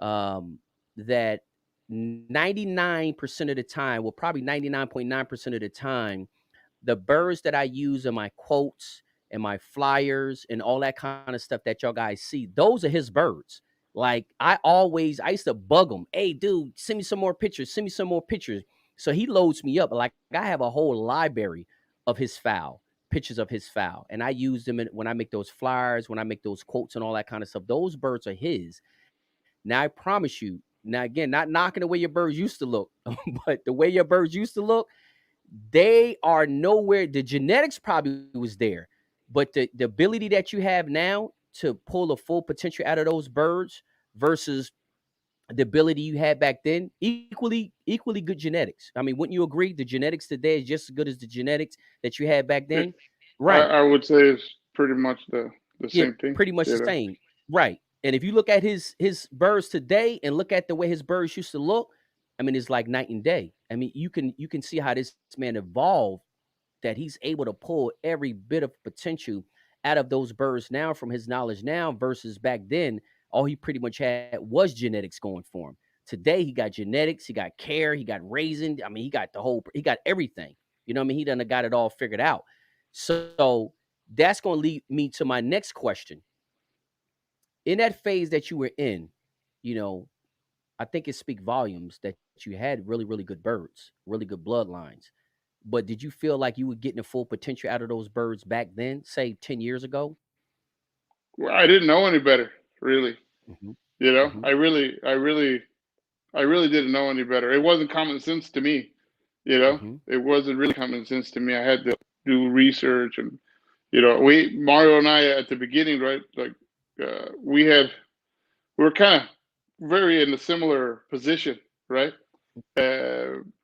um, that 99% of the time, well, probably 99.9% of the time, the birds that I use in my quotes and my flyers and all that kind of stuff that y'all guys see, those are his birds. Like I used to bug him. Hey, dude, send me some more pictures. Send me some more pictures. So he loads me up. Like I have a whole library of his fowl, pictures of his fowl, and I use them when I make those flyers, when I make those quotes and all that kind of stuff. Those birds are his. Now I promise you. Now again, not knocking the way your birds used to look, but the way your birds used to look, they are nowhere. The genetics probably was there, but the ability that you have now to pull the full potential out of those birds versus the ability you had back then, equally good genetics. I mean, wouldn't you agree? The genetics today is just as good as the genetics that you had back it, then. Right. I would say it's pretty much the Yeah, same thing, pretty much you the know. same. Right. And if you look at his birds today and look at the way his birds used to look, I mean, it's like night and day. I mean, you can see how this man evolved, that he's able to pull every bit of potential out of those birds now from his knowledge now versus back then. All he pretty much had was genetics going for him. Today he got genetics, he got care, he got raising. I mean, he got everything. You know what I mean? He done got it all figured out. So that's going to lead me to my next question. In that phase that you were in, you know, I think it speak volumes that you had really good birds, really good bloodlines. But did you feel like you were getting the full potential out of those birds back then, say 10 years ago? Well, I didn't know any better, really. Mhm, You know, mhm, I really didn't know any better. It wasn't common sense to me. You know, mhm, it wasn't really common sense to me. I had to do research, and you know, Mario and I at the beginning, right? Like, we were kind of very in a similar position, right?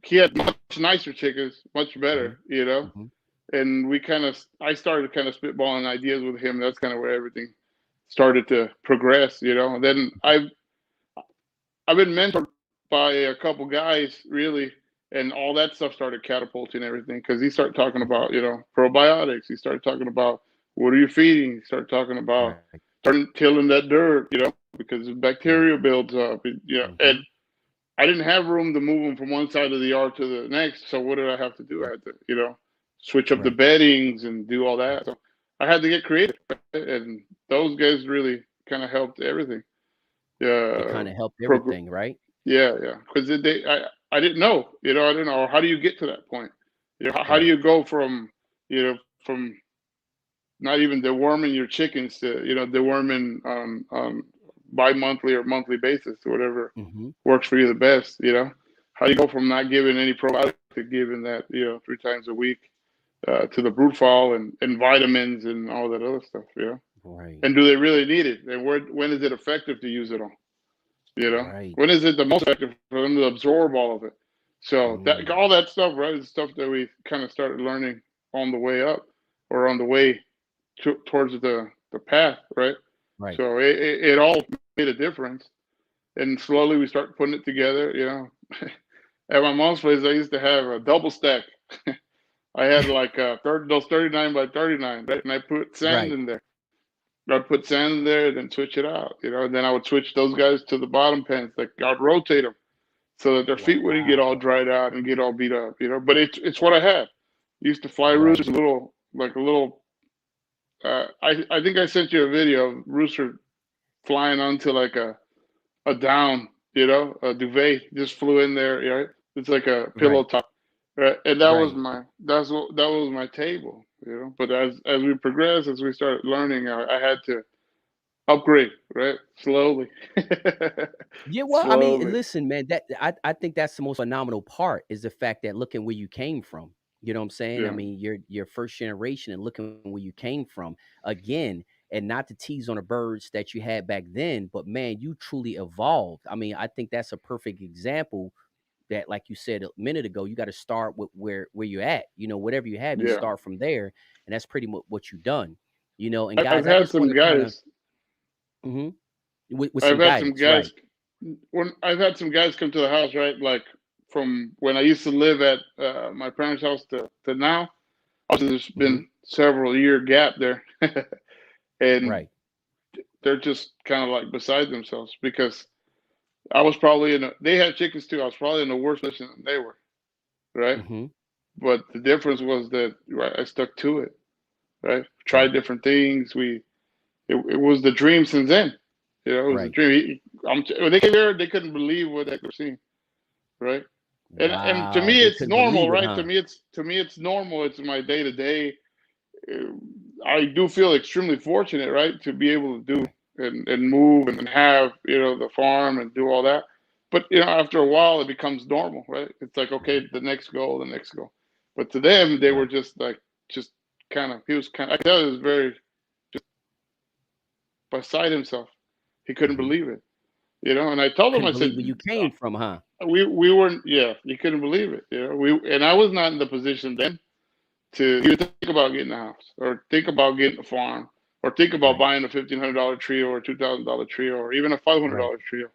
He had much nicer chickens, much better, mhm, you know. mhm. And I started kind of spitballing ideas with him. That's kind of where everything started to progress, you know. And then I've been mentored by a couple guys, really, and all that stuff started catapulting everything because he started talking about, you know, probiotics. He started talking about what are you feeding. He started talking about Right, starting tilling that dirt, you know, because the right. bacteria builds up, you know. And Mhm, I didn't have room to move them from one side of the yard to the next. So what did I have to do? I right, had to, you know. switch up the Right. beddings and do all Right. that. So I had to get creative, right? And those guys really kind of helped everything. They Uh, kinda helped prog- everything, right? yeah, yeah, because I didn't know, I didn't know how do you get to that point. How do Right. you go from from not even deworming your chickens to deworming on bi-monthly or monthly basis or whatever Mhm. works for you the best. How do you go from not giving any probiotic to giving that 3 times a week to the brood fall and vitamins and all that other stuff. Right. And do they really need it? And when is it effective to use it on? Right. When is it the most effective for them to absorb all of it? So that Mm. all that stuff, right, is stuff that we kind of started learning on the way up or on the way towards the path, right? Right. So it all made a difference, and slowly we start putting it together. At my mom's place, I used to have a double stack. I had like those 39 by 39, right? And I put sand Right. in there. I'd put sand in there, then switch it out, and then I would switch those guys to the bottom pens. Like I'd rotate them so that their feet wouldn't get all Wow. dried out and get all beat up. But it's what I had. Used to fly roosters, Right. a little. I think I sent you a video of rooster flying onto like a down, a duvet just flew in there. Right? It's like a pillow Right. top, right? And Right. that was my table. But as we progressed, as we started learning, I had to upgrade, right? Slowly, Yeah, well, I mean, slowly. listen, man, I think that's the most phenomenal part is the fact that looking where you came from. You know what I'm saying? I Yeah, mean, you're first generation and looking where you came from again, and not to tease on the birds that you had back then, but man, you truly evolved. I mean, I think that's a perfect example that, like you said a minute ago, you got to start with where you're at. Whatever you have, you yeah. start from there, and that's pretty much what you've done. And I've guys, I had just want some to kind of guys. with I've some had some guidance, right? guys when I've had some guys come to the house, right? Like from when I used to live at my parents' house to now. Also, there's Hmm. been several year gap there, and Right. they're just kind of like beside themselves because I was probably they had chickens too. I was probably in a worse position than they were, right? Hmm. But the difference was that right, I stuck to it, right? Tried Right. different things. It was the dream since then. It was a Right. dream. When they came there, they couldn't believe what they were seeing, right? And to Wow, me, they it's couldn't normal, believe it, right? huh? To me, it's normal. It's my day to day. I do feel extremely fortunate, right, to be able to do Right. and move and have the farm and do all that. But after a while, it becomes normal, right? It's like okay, Right. the next goal, the next goal. But to them, they were Right. just like just kind of. He was kind. I could tell he was very beside himself. He couldn't Hmm. believe it. And I told him, Couldn't I said, believe where you came from, huh? we weren't. Yeah, he couldn't believe it. And I was not in the position then to even think about getting a house or think about getting a farm or think about Right. buying a $1,500 trio or $2,000 trio or even a five hundred Right. dollar trio.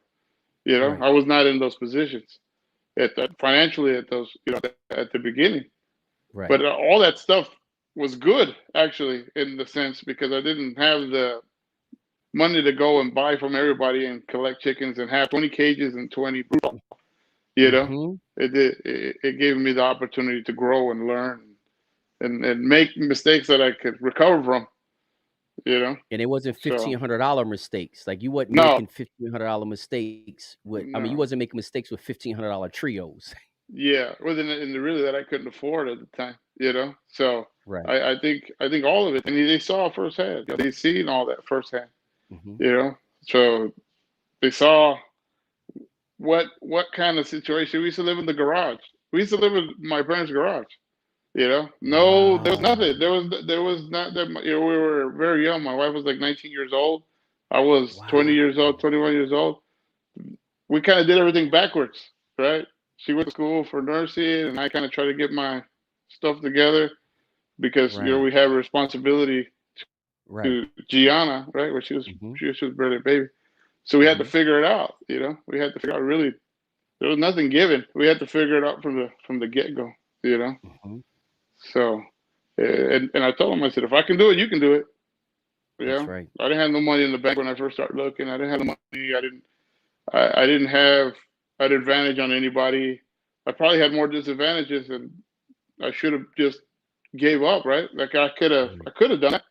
I Right. was not in those positions financially at those at the beginning. Right. But all that stuff was good actually in the sense because I didn't have the money to go and buy from everybody and collect chickens and have 20 cages and 20 brood. You know, Hmm. it gave me the opportunity to grow and learn and make mistakes that I could recover from. You know, And it wasn't so $1,500 mistakes. Like you wasn't no, making $1,500 mistakes with. I mean, you no, wasn't making mistakes with $1,500 trios. yeah, it wasn't in the really that I couldn't afford at the time. So Right. I think all of it, and they saw firsthand. They seen all that firsthand. Hmm. So they saw what kind of situation we used to live in the garage. We used to live in my parents' garage. No, there was Wow. nothing. There was not that much. We were very young. My wife was like 19 years old. I was 20 Wow. years old, 21 years old. We kind of did everything backwards, right? She went to school for nursing, and I kind of tried to get my stuff together because Right. we have a responsibility Right. to Gianna, right? Where she was Hmm. she, she was barely a baby, so we had to Hmm. figure it out. We had to figure out really. There was nothing given. We had to figure it out from the get go. You know, Hmm. so and I told him, I said, if I can do it, you can do it. That's right. I didn't have no money in the bank when I first started looking. I didn't have no money. I didn't have an advantage on anybody. I probably had more disadvantages, and I should have just gave up, right? Like Right. I could have done that.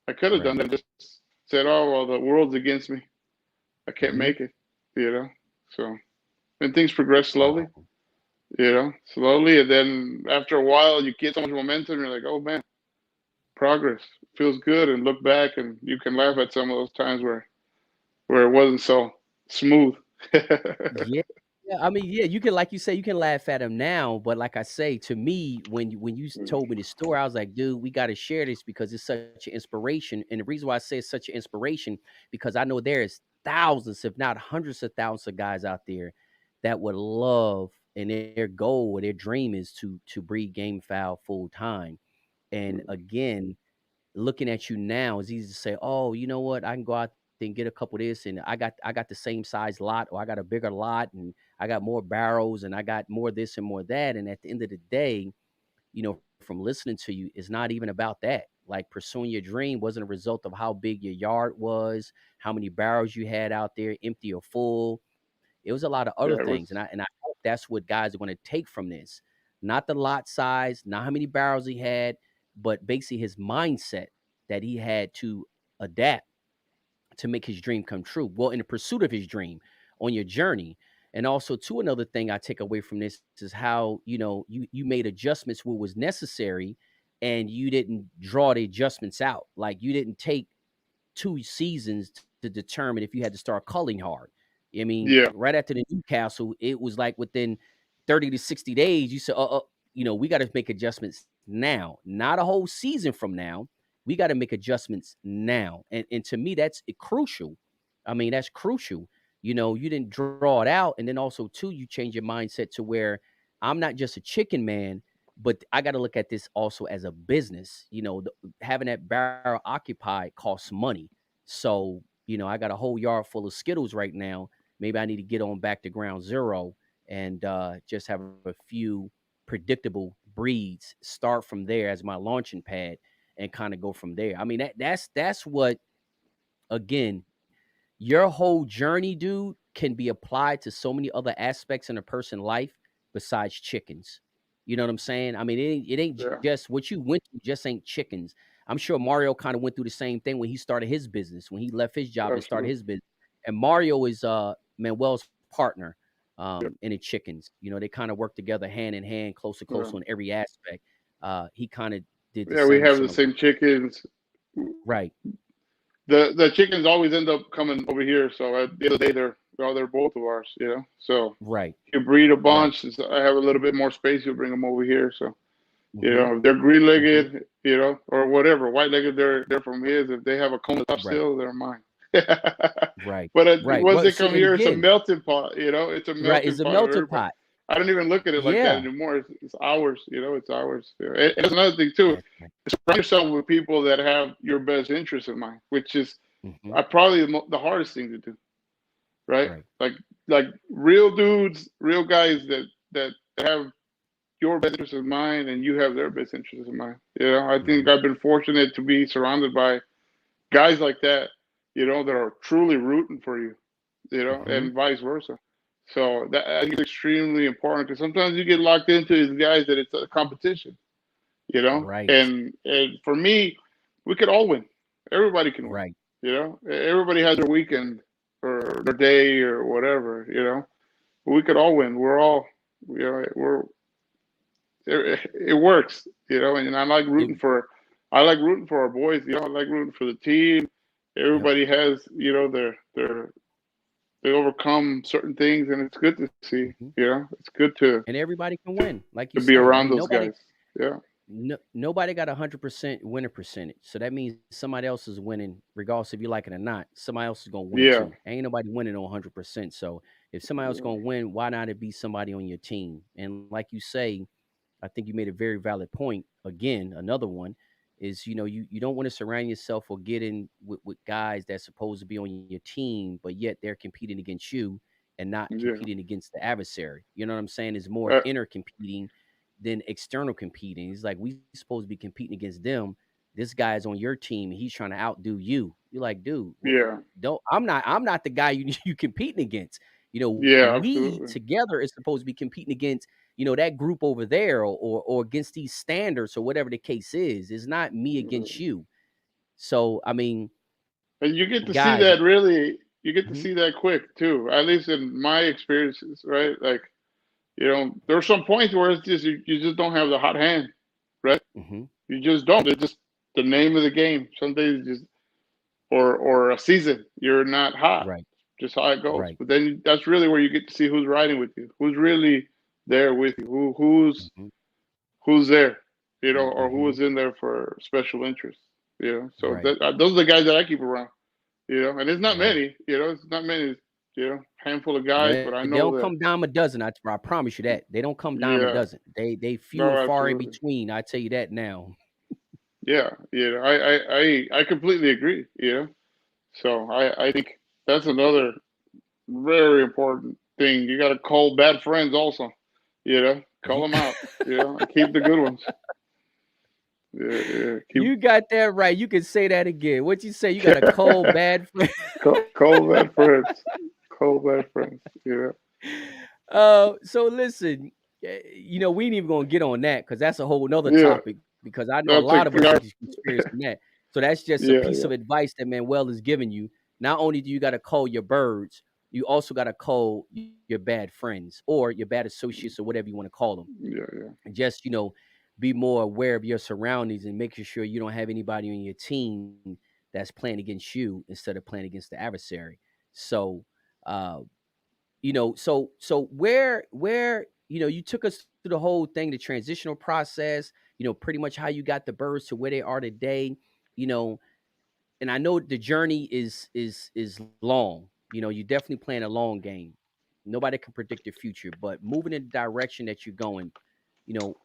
I could have done Right. that. Just said, oh well, the world's against me. I can't Hmm. make it. You know. So and things progress slowly. Wow. Slowly, and then after a while, you get so much momentum. You're like, oh man, progress feels good, and look back, and you can laugh at some of those times where it wasn't so smooth. Yeah. Yeah, I mean, yeah, you can, like you say, you can laugh at him now, but like I say, to me, when told me the story, I was like, dude, we got to share this because it's such an inspiration. And the reason why I say it's such an inspiration because I know there is thousands, if not hundreds of thousands of guys out there that would love and their goal or their dream is to breed game fowl full time. And again, looking at you now, it's easy to say, "Oh, you know what? I can go out there and get a couple of this, and I got the same size lot, or I got a bigger lot, and I got more barrels, and I got more this and more that." And at the end of the day, from listening to you, it's not even about that. Like pursuing your dream wasn't a result of how big your yard was, how many barrels you had out there, empty or full. It was a lot of other Yeah, it things, was. and I hope that's what guys are gonna take from this. Not the lot size, not how many barrels he had, but basically his mindset that he had to adapt to make his dream come true. Well, in the pursuit of his dream on your journey. And also, too, another thing I take away from this is how, you made adjustments what was necessary and you didn't draw the adjustments out. Like you didn't take 2 seasons to determine if you had to start culling hard. I mean, Yeah, right after the Newcastle, it was like within 30 to 60 days, you said, we got to make adjustments now, not a whole season from now. We got to make adjustments now. And to me, that's crucial. I mean, that's crucial. You didn't draw it out. And then also, too, you change your mindset to where I'm not just a chicken man, but I got to look at this also as a business. Having that barrel occupied costs money. So, I got a whole yard full of Skittles right now. Maybe I need to get on back to ground zero and just have a few predictable breeds, start from there as my launching pad and kind of go from there. I mean, that's what, again, your whole journey, dude, can be applied to so many other aspects in a person's life besides chickens. You know what I'm saying? I mean, it ain't yeah, just what you went through, just ain't chickens. I'm sure Mario kind of went through the same thing when he started his business, when he left his job and started absolutely. his business. And Mario is Manuel's partner Yeah, in the chickens. They kind of work together hand in hand, close to close yeah, on every aspect. He kind of did the yeah. We same have the similar. same chickens. Right, The chickens always end up coming over here. So at the end of the day, they're both of ours. So right, you breed a right. bunch. Since I have a little bit more space, you'll bring them over here. So Hmm. if they're green Hmm. legged, or whatever, white legged, they're from his. If they have a cone top Right, still, they're mine. right, But right. once Well, they see, come and here, it's a again, melting pot. It's a right, melting it's a pot of melting everybody. pot. I don't even look at it like that Yeah. anymore. It's ours. It's ours. And that's another thing too. That's right. Surround yourself with people that have your best interest in mind, which is Mhm. probably the hardest thing to do, right? Right. Like real dudes, real guys that have your best interest in mind, and you have their best interest in mind. I think Mhm. I've been fortunate to be surrounded by guys like that, that are truly rooting for you, Mhm. and vice versa. So that I think is extremely important because sometimes you get locked into these guys that it's a competition, Right. and for me, we could all win. Everybody can win. Right. Everybody has their weekend or their day or whatever. We could all win. We're it works. And It I like rooting for our boys. I like rooting for the team. Yep. Everybody has their they overcome certain things, and it's good to see. Mhm. It's good to And everybody can win, like you to be say. I around mean, those guys. Yeah, nobody got 100% winner percentage. So that means somebody else is winning, regardless if you like it or not. Somebody else is gonna win yeah, too. Ain't nobody winning on 100%. So if somebody else gonna win, why not it be somebody on your team? And like you say, I think you made a very valid point. Again, another one is you don't want to surround yourself or get in with guys that's supposed to be on your team, but yet they're competing against you and not yeah, competing against the adversary. You know what I'm saying? It's more uh, inner competing than external competing. It's like we supposed to be competing against them. This guy's on your team and he's trying to outdo you. You're like, dude, yeah, don't I'm not the guy you you competing against. yeah, We absolutely. together is supposed to be competing against that group over there, or against these standards, or whatever the case is. It's not me against Right. you. So I mean, And you get to see guys. that really. You get to Hmm. see that quick too. At least in my experiences, right? Like, there's some points where it's just you just don't have the hot hand, right? Hmm. You just don't. It's just the name of the game. Some days just or a season you're not hot. Right. Just how it goes. Right. But then that's really where you get to see who's riding with you, who's really there with you, who's Hmm. who's there, or who Hmm. is in there for special interest. So Right. those are the guys that I keep around. And it's not Right. many. It's not many. Handful of guys, but I They know don't that. come dime a dozen. I promise you that they don't come dime a Yeah, dozen. They few no, and far in absolutely. between. I tell you that now. Yeah, I completely agree. So I think that's another very important thing. You got to call bad friends also. Call them out. And keep the good ones. Yeah, yeah. Keep You got that right. You can say that again. What you say? You got a cold bad friend. call bad friends. Call bad friends. Yeah. So listen, we ain't even gonna get on that because that's a whole nother Yeah. topic. Because I know a That'll lot take of us 3 hours. is experienced in that. So that's just a Yeah, piece yeah, of advice that Manuel is giving you. Not only do you got to call your birds, you also got to call your bad friends or your bad associates or whatever you want to call them. yeah, yeah. And just be more aware of your surroundings and making sure you don't have anybody on your team that's playing against you instead of playing against the adversary. So uh so where you took us through the whole thing, the transitional process, pretty much how you got the birds to where they are today. you know and I know the journey is long. You're definitely playing a long game. Nobody can predict the future, but moving in the direction that you're going, you know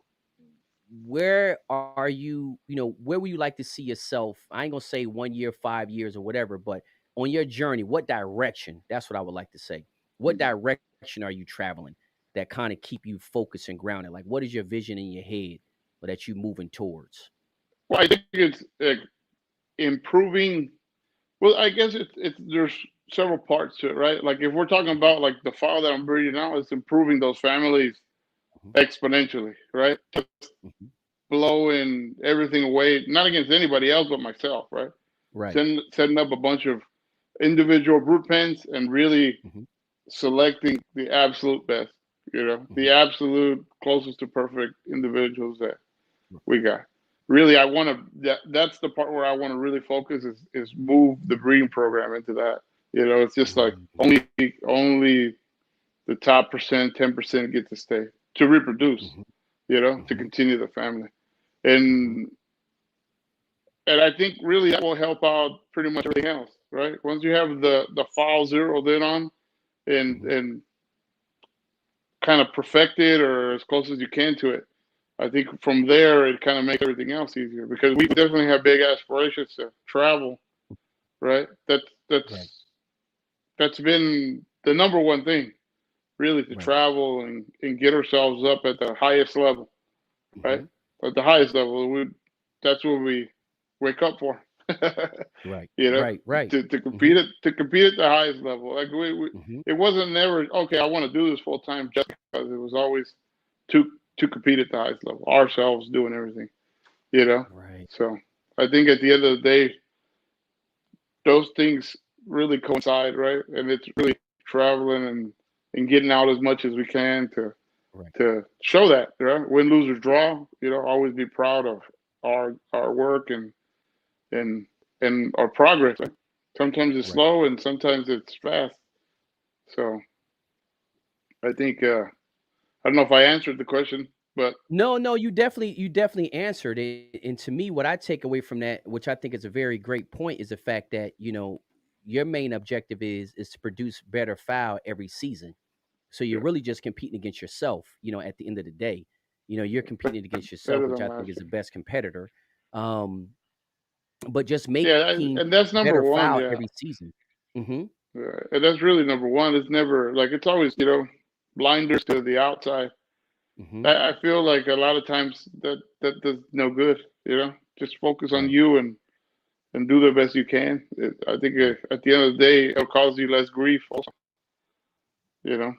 where are where would you like to see yourself? I ain't gonna say 1 year, 5 years, or whatever, but on your journey, what direction? That's what I would like to say. What Mhm. direction are you traveling that kind of keep you focused and grounded? Like, what is your vision in your head, or that you moving towards? Well, I think it's improving. Well, I guess it's there's several parts to it, right? Like if we're talking about like the file that I'm breeding now, it's improving those families Mhm. exponentially, right? Mhm. Blowing everything away, not against anybody else but myself, right? Right. Setting up a bunch of individual brood pens and really Mhm. selecting the absolute best, the Mhm. absolute closest to perfect individuals that R- we got. Really, I want to. That's the part where I want to really focus is move the breeding program into that. It's just like Mhm. only the top percent, 10% get to stay to reproduce. Mhm. To Mhm. continue the family, Mhm. and and I think really that will help out pretty much everything else, right? Once you have the file zeroed in on Mhm. and kind of perfected or as close as you can to it, I think from there it kind of makes everything else easier because we definitely have big aspirations to travel, right? Right. That's been the number one thing, really, to Right. travel and get ourselves up at the highest level, right? Mhm. At the highest level, that's what we wake up for, Right. you know, Right. Right. to compete Mhm. at the highest level. Like Mhm. it wasn't never okay. I want to do this full time just because it was always to compete at the highest level, ourselves doing everything, you know. Right. So I think at the end of the day, those things really coincide, right? And it's really traveling and getting out as much as we can Right. to show that, right? Win, lose, or draw. Always be proud of our work and and our progress. Right? Sometimes it's Right. slow and sometimes it's fast. So I think I don't know if I answered the question, but No, no, you definitely answered it. And to me, what I take away from that, which I think is a very great point, is the fact that your main objective is to produce better fowl every season. So you're yeah, really just competing against yourself. At the end of the day, you're competing against yourself, better which than I think last is the year. best competitor. Um, but just Yeah, making and that's number better one. fowl Yeah, every season. Hmm. and that's really number one. It's never like it's always blinders to the outside. Hmm. I feel like a lot of times that does no good. Just focus on Right. you and do the best you can. I think Right. at the end of the day, it'll cause you less grief. Also, you know.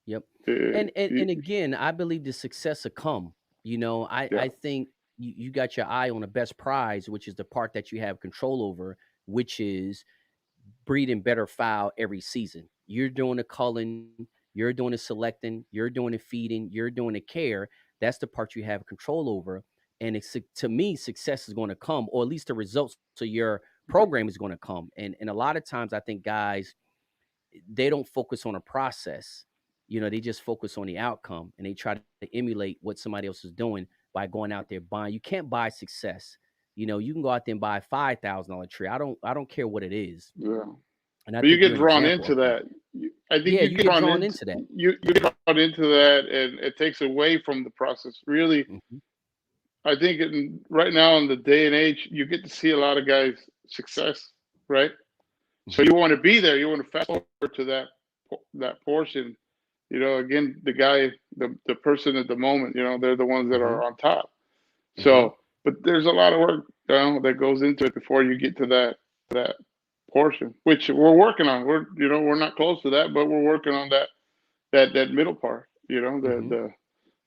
Yep. Uh, And again, I believe the success will come. yeah, I think you got your eye on the best prize, which is the part that you have control over, which is breeding better fowl every season. You're doing the culling, you're doing the selecting, you're doing the feeding, you're doing the care. That's the part you have control over. And to me, success is going to come, or at least the results to your program is going to come. And a lot of times, I think guys, they don't focus on a process. They just focus on the outcome, and they try to emulate what somebody else is doing by going out there buying. You can't buy success. You can go out there and buy a $5,000 tree. I don't care what it is. yeah. And I But you think get you're an drawn example into of that. that. I think Yeah, you you get get drawn drawn into into that. you get drawn into that, and it takes away from the process. Really, Hmm. I think right now in the day and age, you get to see a lot of guys' success, right? So Hmm. you want to be there. You want to fast forward to that portion. Again, the person at the moment, they're the ones that Hmm. are on top. Hmm. So, but there's a lot of work, that goes into it before you get to that portion, which we're working on. We're not close to that, but we're working on that middle part. Hmm. The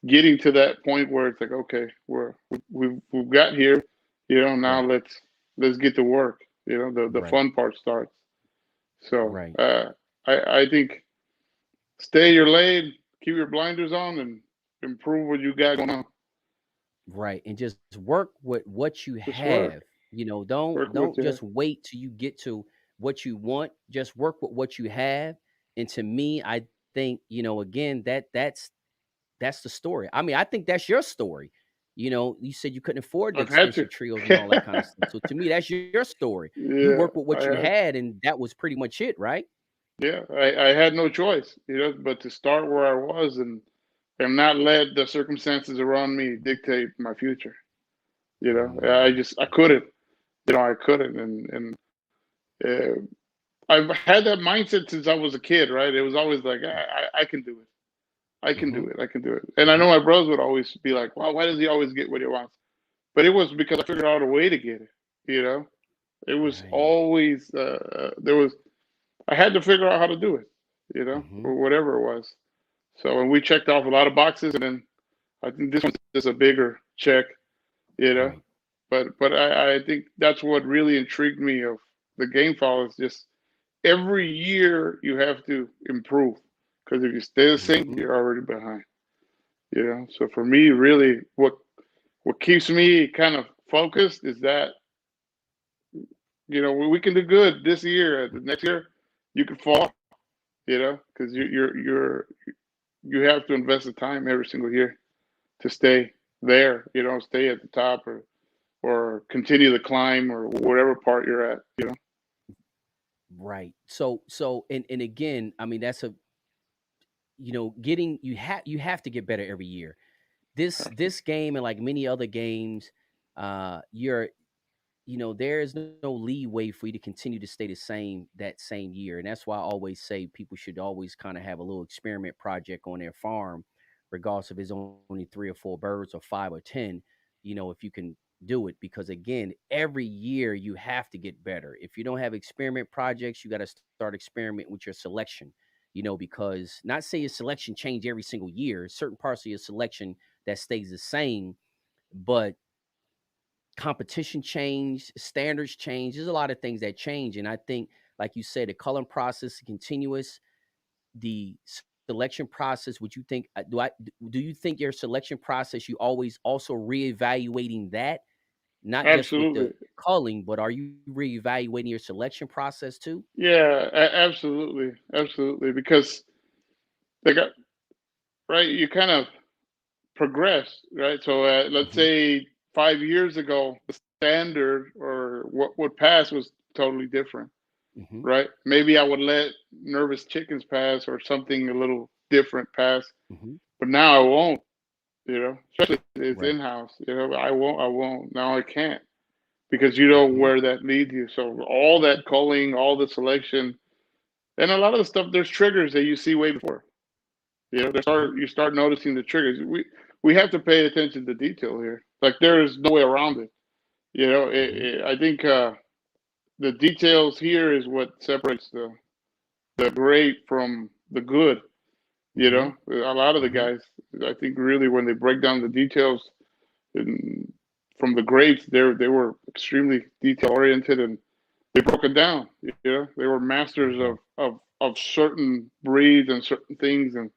getting to that point where it's like, okay, we've got here. Now Right. let's get to work. The Right. fun part starts. So, Right. I think stay your lane, keep your blinders on, and improve what you got going on. Right. And just work with what you Just have. work with Don't you. just wait till you get to what you want. Just work with what you have. And to me, I think, again, that's the story. I mean, I think that's your story. You said you couldn't afford the I've had to. expensive trios and all that kind of stuff. So to me, that's your story. You Yeah, work with I what you had. had, and that was pretty much it, right? Yeah, I had no choice, but to start where I was and not let the circumstances around me dictate my future. Mm, I couldn't. I couldn't, and uh, I've had that mindset since I was a kid. Right? It was always like, I can do it. I can mhm, do it. I can do it. And I know mhm. my brothers would always be like, "Well, why does he always get what he wants?" But it was because I figured out a way to get it. You know, it was Right. always there was. I had to figure out how to do it. Mhm. Or whatever it was. So, and we checked off a lot of boxes, and then I think this one's just a bigger check. You know, Right. but I think that's what really intrigued me of the game file is just every year you have to improve because if you stay the same, Mhm. you're already behind. So for me, really, what keeps me kind of focused is that we can do good this year. The next year, you can fall. Because you have to invest the time every single year to stay there. Stay at the top or continue the climb or whatever part you're at. Right. So and again, I mean that's getting you have to get better every year. This Have to. this game and like many other games, you're there is no leeway for you to continue to stay the same that same year. And that's why I always say people should always kind of have a little experiment project on their farm, regardless if it's only 3 or 4 birds or 5 or 10, if you can do it. Because again, every year you have to get better. If you don't have experiment projects, you got to start experimenting with your selection. Because not say your selection change every single year, certain parts of your selection that stays the same, but competition change, standards change. There's a lot of things that change, and I think, like you said, the culling process is continuous. The selection process. Would you think? Do you think your selection process you always also reevaluating that, not just with the Absolutely. culling, but are you reevaluating your selection process too? Yeah, absolutely. Absolutely. Because they got, right, you kind of progress, right? So let's Hmm. say 5 years ago, the standard or what would pass was totally different, Hmm. right? Maybe I would let nervous chickens pass or something a little different pass, Hmm. but now I won't. Especially if it's Right. in house. I won't. Now I can't because you know Hmm. where that leads you. So all that culling, all the selection, and a lot of the stuff. There's triggers that you see way before. Hmm. You start noticing the triggers. We have to pay attention to detail here. Like there is no way around it. Hmm. I think the details here is what separates the great from the good. You Mm-hmm. know, a lot of the Mm-hmm. guys, I think, really when they break down the details and from the greats, they were extremely detail oriented and they broke it down. You know, they were masters Right. of certain breeds and certain things, and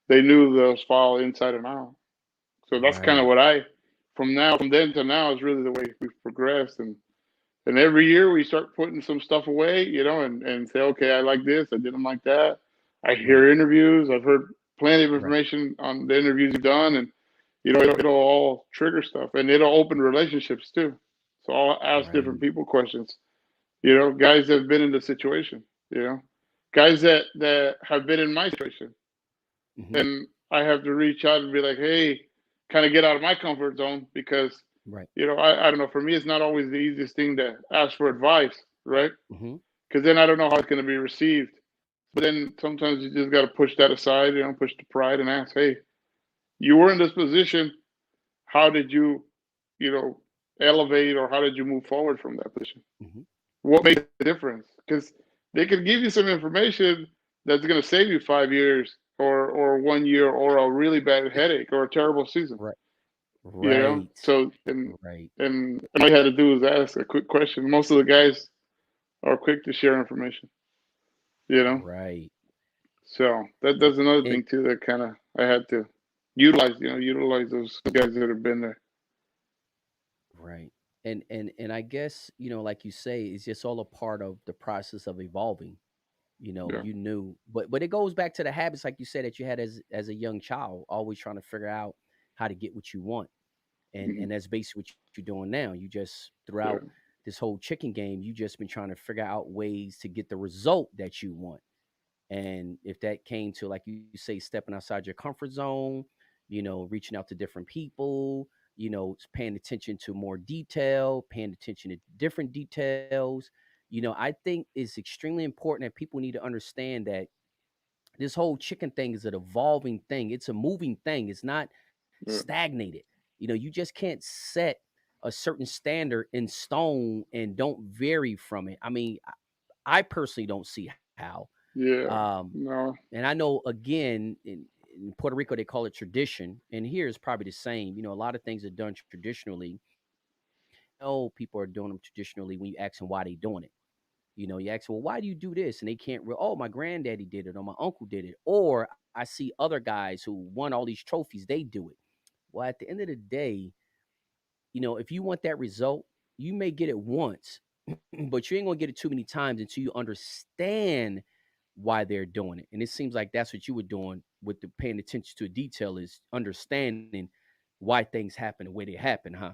they knew those file inside and out. So that's kind of Right. what I, from then to now, is really the way we've progressed. And every year we start putting some stuff away, you know, and say, okay, I like this, I didn't like that. I Right. hear interviews, I've heard plenty of Right. information on the interviews you've done, and you know, it'll all trigger stuff, and it'll open relationships too. So I'll ask different Right. people questions. You know, guys that have been in the situation. You know, guys that have been in my situation, Mm-hmm. and I have to reach out and be like, hey, kind of get out of my comfort zone because Right. you know, I don't know. For me, it's not always the easiest thing to ask for advice, right? Mm-hmm. Because then I don't know how it's going to be received. But then sometimes you just got to push that aside, you know, push the pride and ask, hey, you were in this position. How did you, you know, elevate or how did you move forward from that position? Mm-hmm. What made the difference? Because they could give you some information that's going to save you 5 years or 1 year or a really bad headache or a terrible season, Right. you know? Right. So, Right. and all you had to do is ask a quick question. Most of the guys are quick to share information, you know? Right. So And, that's another and thing too that kind of I had to utilize, you know, utilize those guys that have been there. right. And I guess, like you say, it's just all a part of the process of evolving. Yeah. You knew, but it goes back to the habits, like you said, that you had as a young child, always trying to figure out how to get what you want. Hmm. And that's basically what you're doing now. You just throughout Yeah. this whole chicken game, you just been trying to figure out ways to get the result that you want. And if that came to, like you say, stepping outside your comfort zone, reaching out to different people, paying attention to more detail, paying attention to different details, I think it's extremely important that people need to understand that this whole chicken thing is an evolving thing. It's a moving thing. It's not Yeah. stagnated. You just can't set a certain standard in stone and don't vary from it. I mean, I personally don't see how. Yeah. Um, No. and I know again in Puerto Rico they call it tradition, and here is probably the same. A lot of things are done traditionally. People are doing them traditionally when you ask them why they doing it. You ask, well, why do you do this? And they can't. Oh, my granddaddy did it, or my uncle did it, or I see other guys who won all these trophies. They do it. Well, at the end of the day, if you want that result, you may get it once, but you ain't gonna get it too many times until you understand why they're doing it. And it seems like that's what you were doing with the paying attention to detail is understanding why things happen the way they happen, huh?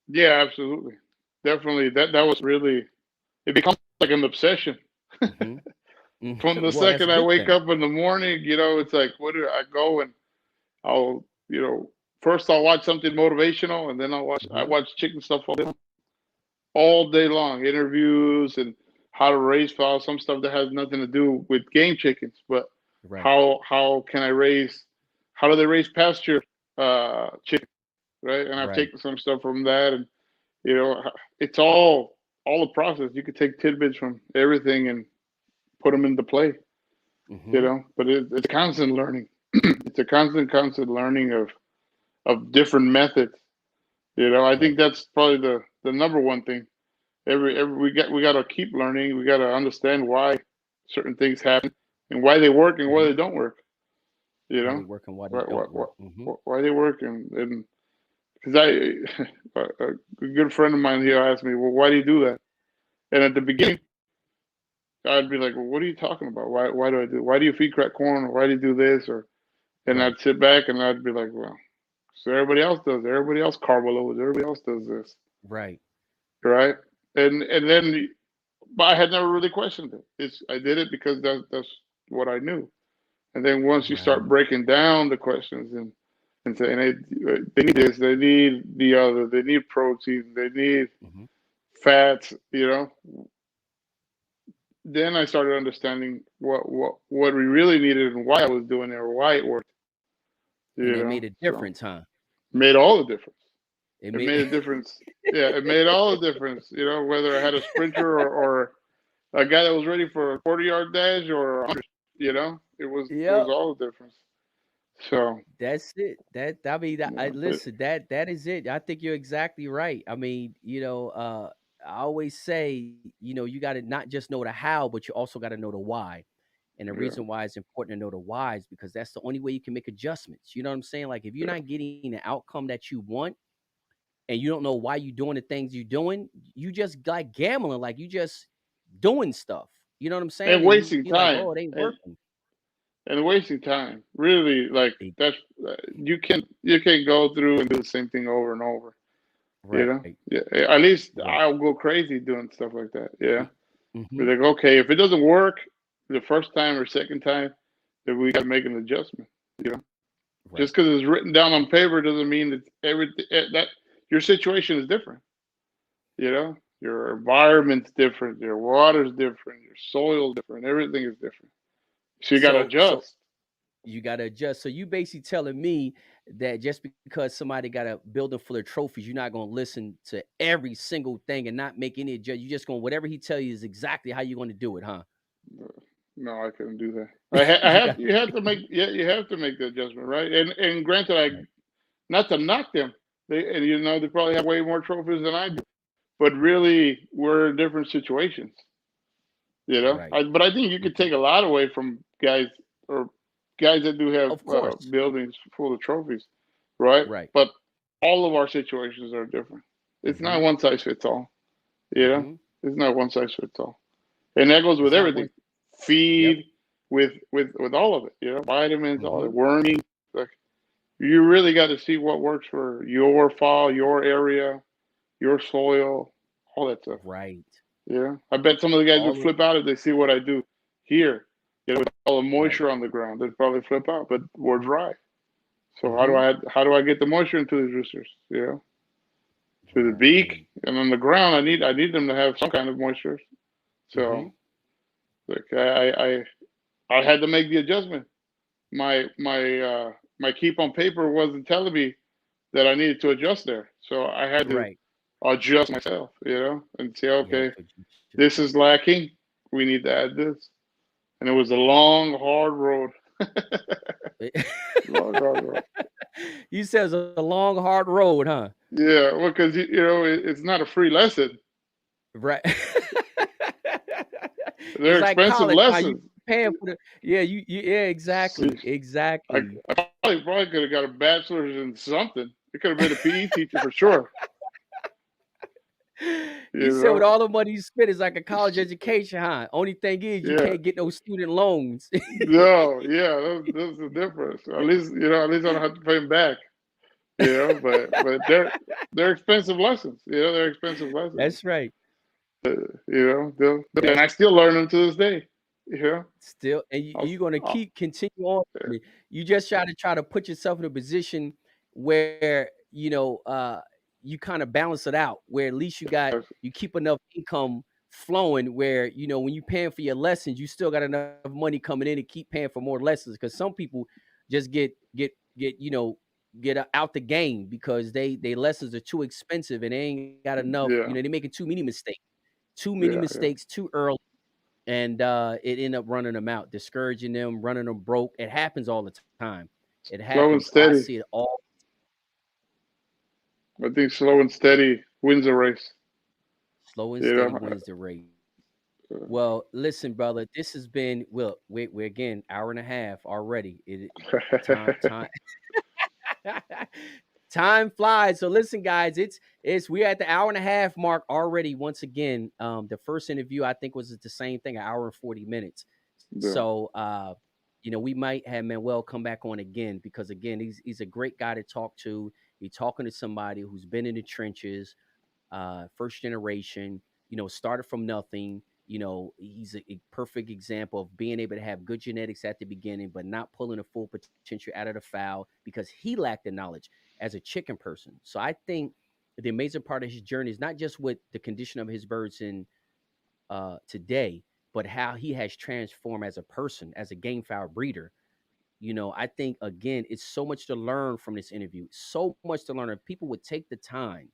Yeah. Absolutely. Definitely. That was really. It becomes like an obsession. Hmm. From the Well, that's a second I good wake thing. up in the morning, you know, it's like, what do I go and I'll, you know, first I'll watch something motivational, and then I Hmm. watch chicken stuff all day long, interviews and how to raise fowl, some stuff that has nothing to do with game chickens, but Right. how can I raise, how do they raise pasture chicken, right? And I've Right. taken some stuff from that, and you know, it's all the process. You could take tidbits from everything and put them into play, you Hmm. know. But it's constant learning. It's a constant learning of different methods. You know, I think Right. that's probably the number one thing. Every we got to keep learning. We got to understand why certain things happen and why they work and why Hmm. they don't work. You Why know, they work and why they why why don't why, work. Hmm. why they work and because a good friend of mine here asked me, well, why do you do that? And at the beginning, I'd be like, well, what are you talking about? Why do I do? Why do you feed crack corn? Or why do you do this? Or and Right. I'd sit back and I'd be like, well, so everybody else does. Everybody else carbo loads. Everybody else does this, Right. right? And then, but I had never really questioned it. I did it because that's what I knew. And then once you Right. start breaking down the questions and saying they need this, they need the other, they need protein, they need Hmm. fats, you know. Then I started understanding what we really needed and why I was doing it or why it worked, And you that know. made a So difference, huh? made all the difference. It It made made a difference. Yeah, it made all the difference. You know, whether I had a sprinter or a guy that was ready for a 40-yard dash or 100. It was Yep. all the difference. So That's it. That I mean, I yeah, but listen. That is it. I think you're exactly right. I mean, I always say, you got to not just know the how, but you also got to know the why. And the yeah, reason why it's important to know the why is because that's the only way you can make adjustments. You know what I'm saying? Like if you're yeah. not getting the outcome that you want, and you don't know why you're doing the things you're doing, you just like gambling, like you just doing stuff. You know what I'm And saying? And you're wasting like, oh, it time ain't working. and wasting time. Really, like Eh, that's you can't go through and do the same thing over and over. You Right. know, yeah. At least Right. I'll go crazy doing stuff like that. Yeah, Mm-hmm. be like, okay, if it doesn't work the first time or second time, then we got to make an adjustment. You know, Right. just because it's written down on paper doesn't mean that everything that your situation is different. You know, your environment's different, your water's different, your soil's different, everything is different. So you got to So adjust. you gotta adjust. So you basically telling me that just because somebody got a building full of trophies, you're not gonna listen to every single thing and not make any adjust. You just gonna whatever he tell you is exactly how you're gonna do it, huh? No, I couldn't do that. I You have got you have to make yeah you have to make the adjustment, right? And granted, I right, not to knock them, they probably have way more trophies than I do, but really we're in different situations, right. But I think you could Mhm. take a lot away from guys that do have Of course. buildings full of trophies, right? Right. But all of our situations are different. It's not Mm-hmm. one size fits all, you know. Mm-hmm. It's not one size fits all. And that goes with It's not one. everything. Yep. Feed, with all of it, vitamins, all the Mm-hmm. worming. Like you really got to see what works for your fall, your area, your soil, all that stuff. Right. Yeah, I bet some of the guys would All of flip out if they see what I do here. With all the right. moisture on the ground, they'd probably flip out. But we're dry, so Mm-hmm. how do I get the moisture into these roosters? Through the Right. beak and on the ground. I need them to have some kind of moisture. Mm-hmm. So like I had to make the adjustment. My keep on paper wasn't telling me that I needed to adjust there, so I had to Right. adjust myself, and say, You had okay, to adjust this yourself. is lacking. We need to add this, and it was a long, hard road. Long, hard road. You said it's a long, hard road, huh? Yeah, well, because it's not a free lesson. Right. They're It's like expensive college, how you lessons. paying for the yeah, See, exactly, I, exactly. I probably could have got a bachelor's in something. It could have been a PE teacher for sure. You You said with know, all the money you spent, it's like a college education, huh? Only thing is you yeah. can't get no student loans. No, yeah, that's the difference. At least I don't have to pay them back. But they're expensive lessons. They're expensive lessons. That's right. And I still learn them to this day. You know, Still, and I'll, you're gonna I'll, continue on. You just try to put yourself in a position where you kind of balance it out, where at least you keep enough income flowing, where when you paying for your lessons, you still got enough money coming in to keep paying for more lessons. Because some people just get out the game because they lessons are too expensive and they ain't got enough. yeah, They're making too many yeah, yeah. mistakes too early, and it ended up running them out, discouraging them, running them broke. It happens all the time. It Slow and happens. I steady. see it all. I think slow and steady wins a race. Slow and You steady know, wins the race. Uh, Well, listen, brother, this has been well. We're again hour and a half already. Time time flies. So listen, guys, it's we're at the hour and a half mark already. Once again, the first interview I think was the same thing, an hour and 40 minutes. yeah, So we might have Manuel come back on again because again, he's a great guy to talk to. You're talking to somebody who's been in the trenches, first generation, started from nothing. He's a perfect example of being able to have good genetics at the beginning, but not pulling the full potential out of the fowl because he lacked the knowledge as a chicken person. So I think the amazing part of his journey is not just with the condition of his birds in today, but how he has transformed as a person, as a game fowl breeder. I think again, it's so much to learn from this interview. So much to learn. If people would take the time,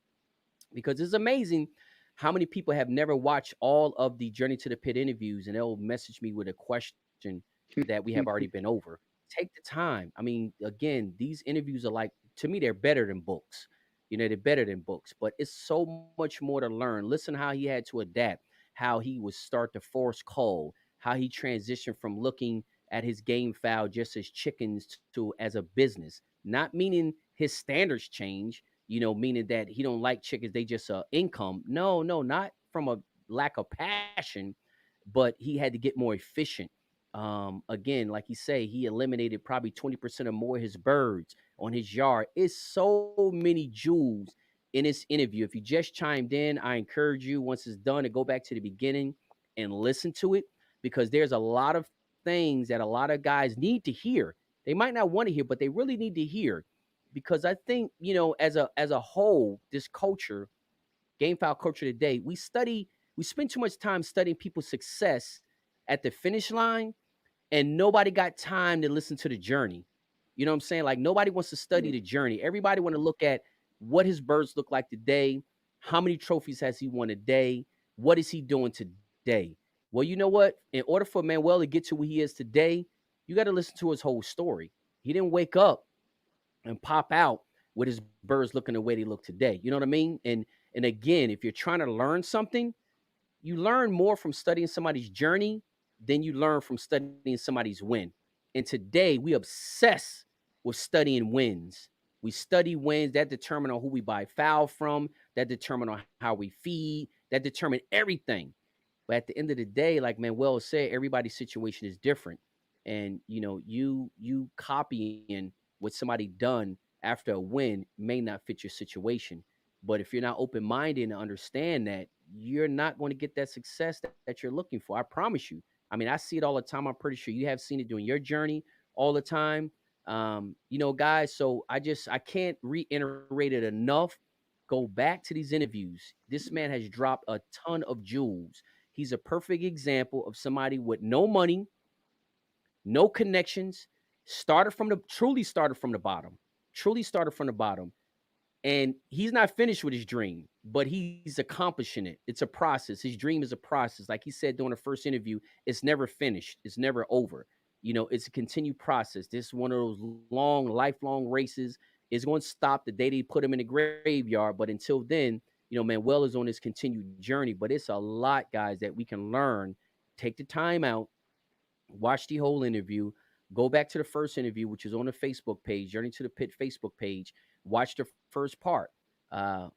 because it's amazing how many people have never watched all of the Journey to the Pit interviews, and they'll message me with a question. that we have already been over. Take the time. I mean, again, these interviews are like, to me, they're better than books. They're better than books, but it's so much more to learn. Listen how he had to adapt, how he would start to force coal, how he transitioned from looking at his game fowl just as chickens to as a business. Not meaning his standards change, meaning that he don't like chickens, they just income. No, no, not from a lack of passion, but he had to get more efficient. Again, like you say, he eliminated probably 20% or more of his birds on his yard. It's so many jewels in this interview. If you just chimed in, I encourage you, once it's done, to go back to the beginning and listen to it, because there's a lot of things that a lot of guys need to hear. They might not want to hear, but they really need to hear, because I think, as a whole, this culture, game file culture today, we spend too much time studying people's success at the finish line, and nobody got time to listen to the journey. You know what I'm saying? Like, nobody wants to study Yeah. the journey. Everybody want to look at what his birds look like today, how many trophies has he won a day, what is he doing today. Well, you know what? In order for Manuel to get to where he is today, you got to listen to his whole story. He didn't wake up and pop out with his birds looking the way they look today. You know what I mean? And again, if you're trying to learn something, you learn more from studying somebody's journey than you learn from studying somebody's win. And today we obsess with studying wins. We study wins that determine on who we buy fowl from, that determine on how we feed, that determine everything. But at the end of the day, like Manuel said, everybody's situation is different. And you copying what somebody done after a win may not fit your situation. But if you're not open minded and understand that, you're not going to get that success that you're looking for. I promise you. I mean, I see it all the time. I'm pretty sure you have seen it during your journey all the time. Guys. So I can't reiterate it enough. Go back to these interviews. This man has dropped a ton of jewels. He's a perfect example of somebody with no money, no connections, started from the bottom, truly started from the bottom. And he's not finished with his dream, but he's accomplishing it. It's a process. His dream is a process. Like he said during the first interview, it's never finished. It's never over. It's a continued process. This is one of those long, lifelong races. It's going to stop the day they put him in the graveyard. But until then, Manuel is on this continued journey. But it's a lot, guys, that we can learn. Take the time out, watch the whole interview, go back to the first interview, which is on the Facebook page, Journey to the Pit Facebook page, watch the first part.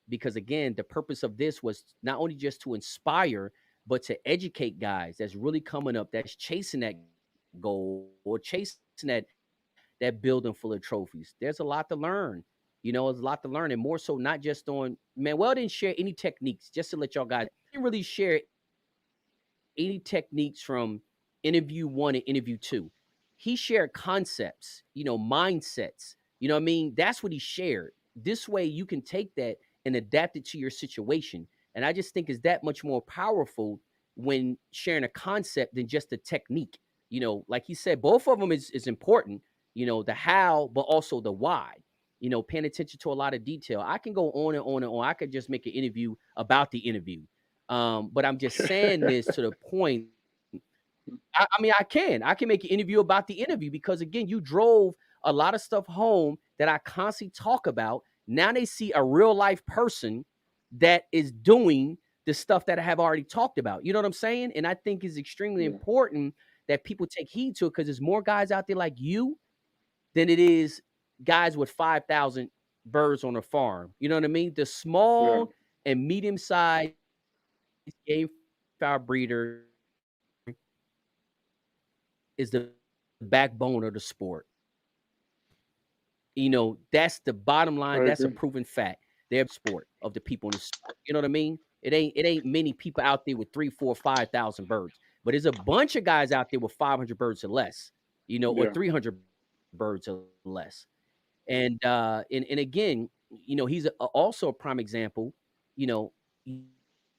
Because again, the purpose of this was not only just to inspire, but to educate guys that's really coming up, that's chasing that goal or chasing that building full of trophies. There's a lot to learn. There's a lot to learn, and more so, not just on Manuel didn't share any techniques, just to let y'all guys, he didn't really share any techniques from interview one and interview two. He shared concepts, mindsets. You know what I mean? That's what he shared. This way you can take that and adapt it to your situation. And I just think is that much more powerful when sharing a concept than just a technique. Like he said, both of them is important, the how, but also the why. Paying attention to a lot of detail. I can go on and on and on. I could just make an interview about the interview. But I'm just saying this to the point. I mean, I can make an interview about the interview, because again, you drove a lot of stuff home that I constantly talk about. Now they see a real life person that is doing the stuff that I have already talked about. You know what I'm saying? And I think it's extremely Yeah. important that people take heed to it, because there's more guys out there like you than it is guys with 5,000 birds on a farm. You know what I mean? The Yeah. small and medium sized game fowl breeder is the backbone of the sport. That's the bottom line. I That's a agree. proven fact. They're sport of the people in the sport. You know what I mean? It ain't many people out there with 3, 4, 5,000 birds, but there's a bunch of guys out there with 500 birds or less, or Yeah. 300 birds or less. And again, he's also a prime example.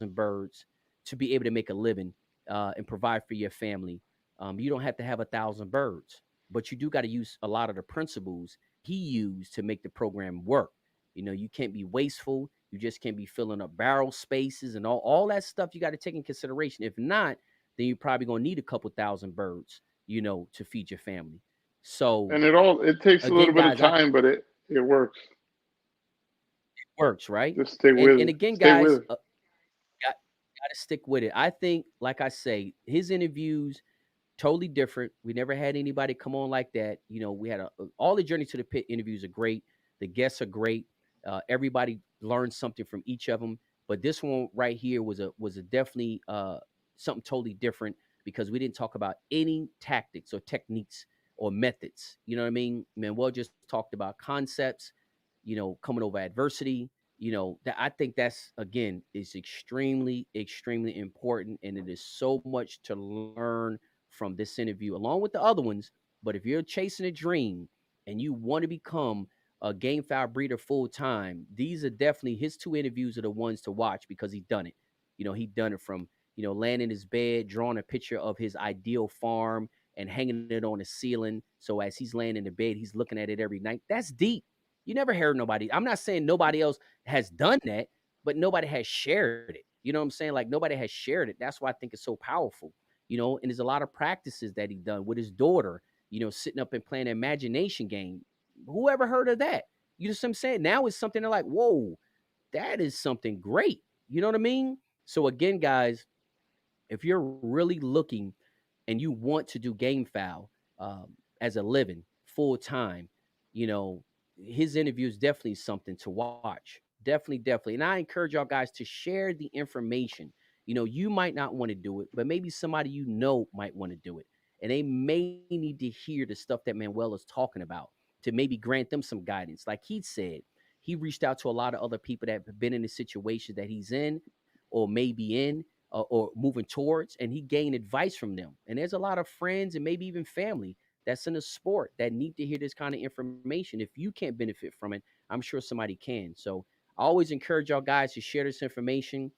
Birds to be able to make a living and provide for your family. You don't have to have 1,000 birds, but you do got to use a lot of the principles he used to make the program work. You can't be wasteful. You just can't be filling up barrel spaces and all that stuff. You got to take in consideration. If not, then you're probably gonna need a couple thousand birds. to feed your family. So And it takes a again, little bit of guys, I time, but it works. works, right? Just stay with And it. again, Stay with guys, it. got to stick with it. I think, like I say, his interviews totally different. We never had anybody come on like that. We had all the Journey to the Pit interviews are great. The guests are great. Everybody learned something from each of them. But this one right here was a definitely something totally different because we didn't talk about any tactics or techniques or methods. You know what I mean? Manuel just talked about concepts. Coming over adversity. That I think that's again is extremely, extremely important, and it is so much to learn from this interview, along with the other ones. But if you're chasing a dream and you want to become a game fowl breeder full time, these are definitely his two interviews are the ones to watch because he done it. He done it from laying in his bed, drawing a picture of his ideal farm and hanging it on the ceiling. So as he's laying in the bed, he's looking at it every night. That's deep. You never heard nobody. I'm not saying nobody else has done that, but nobody has shared it. You know what I'm saying? Like nobody has shared it. That's why I think it's so powerful. And there's a lot of practices that he done with his daughter, sitting up and playing an imagination game. Whoever heard of that? You know what I'm saying? Now it's something they're like, whoa, that is something great. You know what I mean? So again, guys, if you're really looking and you want to do game foul as a living full time, you know, his interview is definitely something to watch. Definitely, definitely. And I encourage y'all guys to share the information. You might not want to do it, but maybe somebody might want to do it. And they may need to hear the stuff that Manuel is talking about to maybe grant them some guidance. Like he said, he reached out to a lot of other people that have been in the situation that he's in or may be in or moving towards, and he gained advice from them. And there's a lot of friends and maybe even family that's in the sport that need to hear this kind of information. If you can't benefit from it, I'm sure somebody can. So I always encourage y'all guys to share this information.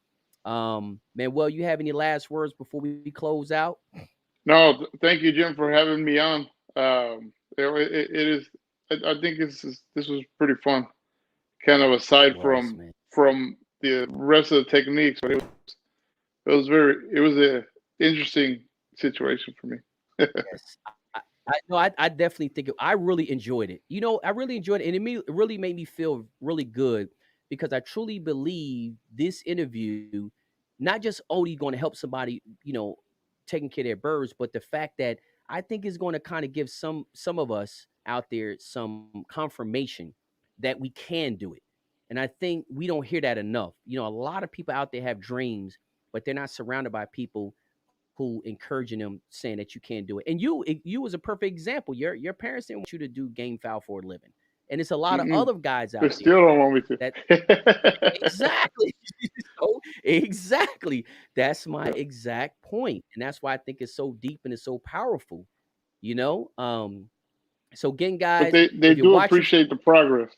Manuel, you have any last words before we close out? No, thank you, Jim, for having me on. It is. I think this was pretty fun. Kind of It aside was, man. from the rest of the techniques, but it was a interesting situation for me. Yes. I no, I definitely think I really enjoyed it. I really enjoyed it, and it really made me feel really good because I truly believe this interview, not just only going to help somebody, taking care of their birds, but the fact that I think is going to kind of give some of us out there some confirmation that we can do it. And I think we don't hear that enough. A lot of people out there have dreams, but they're not surrounded by people who encouraging them, saying that you can do it. And you was a perfect example. Your parents didn't want you to do game foul for a living, and it's a lot of Mm-mm. other guys They out there still don't want me that to. exactly. So, exactly. That's my exact point, and that's why I think it's so deep and it's so powerful. You know. So again, But guys, they if you're do watching, appreciate the progress.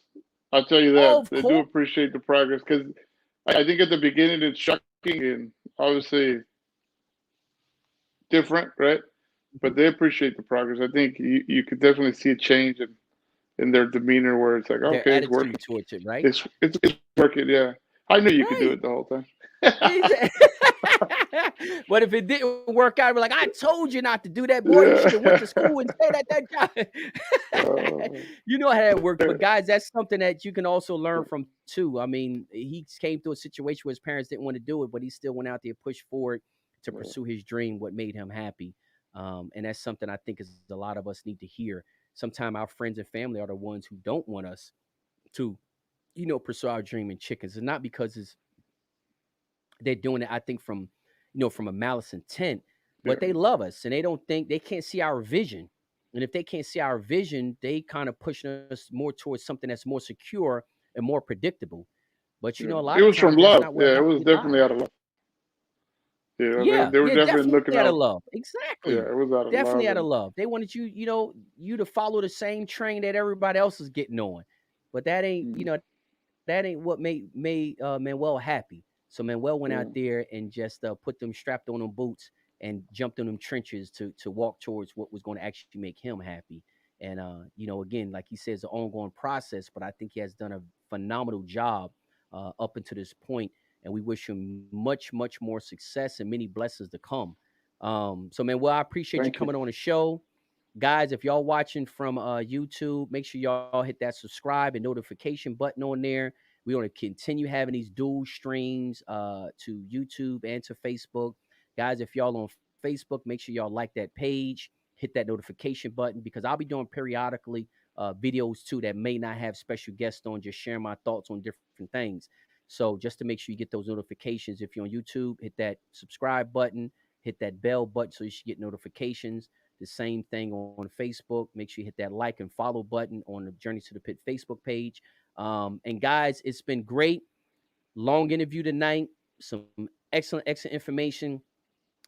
I'll tell you that of they do course, appreciate the progress because I think at the beginning it's shocking and obviously different, right? But they appreciate the progress. I think you could definitely see a change in their demeanor where it's like, their okay, it's working. attitude towards it, right? It's working. Yeah, I knew you could do Right. it the whole time. Exa But if it didn't work out, we're like, "I told you not to do that, boy. You should have went to Yeah. school and stayed at that job." uh, You know how that works, but guys, that's something that you can also learn from too. I mean, he came through a situation where his parents didn't want to do it, but he still went out there, pushed forward to pursue his dream, what made him happy. And that's something I think is a lot of us need to hear. Sometimes our friends and family are the ones who don't want us to, pursue our dream in chickens, and not because they're doing it, I think, from a malice intent, yeah. but they love us and they don't think they can't see our vision. And if they can't see our vision, they kind of pushing us more towards something that's more secure and more predictable. But Yeah. a It lot of was from times that's love. not what Yeah, it happens was with definitely God. out of love. Yeah, Yeah, they were yeah, definitely definitely looking out of out. love. Yeah, Exactly. it was out of Definitely love, out of and love. They wanted you to follow the same train that everybody else is getting on. But that ain't, mm, that ain't what made Manuel happy. So Manuel went out yeah, there and just put them strapped on them boots and jumped in them trenches to walk towards what was going to actually make him happy. And again, like he says, an ongoing process, but I think he has done a phenomenal job up until this point, and we wish him much, much more success and many blessings to come. So man, well, I appreciate you Thank you. coming on the show. Guys, if y'all watching from YouTube, make sure y'all hit that subscribe and notification button on there. We want to continue having these dual streams to YouTube and to Facebook. Guys, if y'all on Facebook, make sure y'all like that page, hit that notification button, because I'll be doing periodically videos too that may not have special guests on, just sharing my thoughts on different things. So just to make sure you get those notifications, if you're on YouTube, hit that subscribe button, hit that bell button so you should get notifications. The same thing on Facebook. Make sure you hit that like and follow button on the Journey to the Pit Facebook page. And guys, it's been great. Long interview tonight. Some excellent information.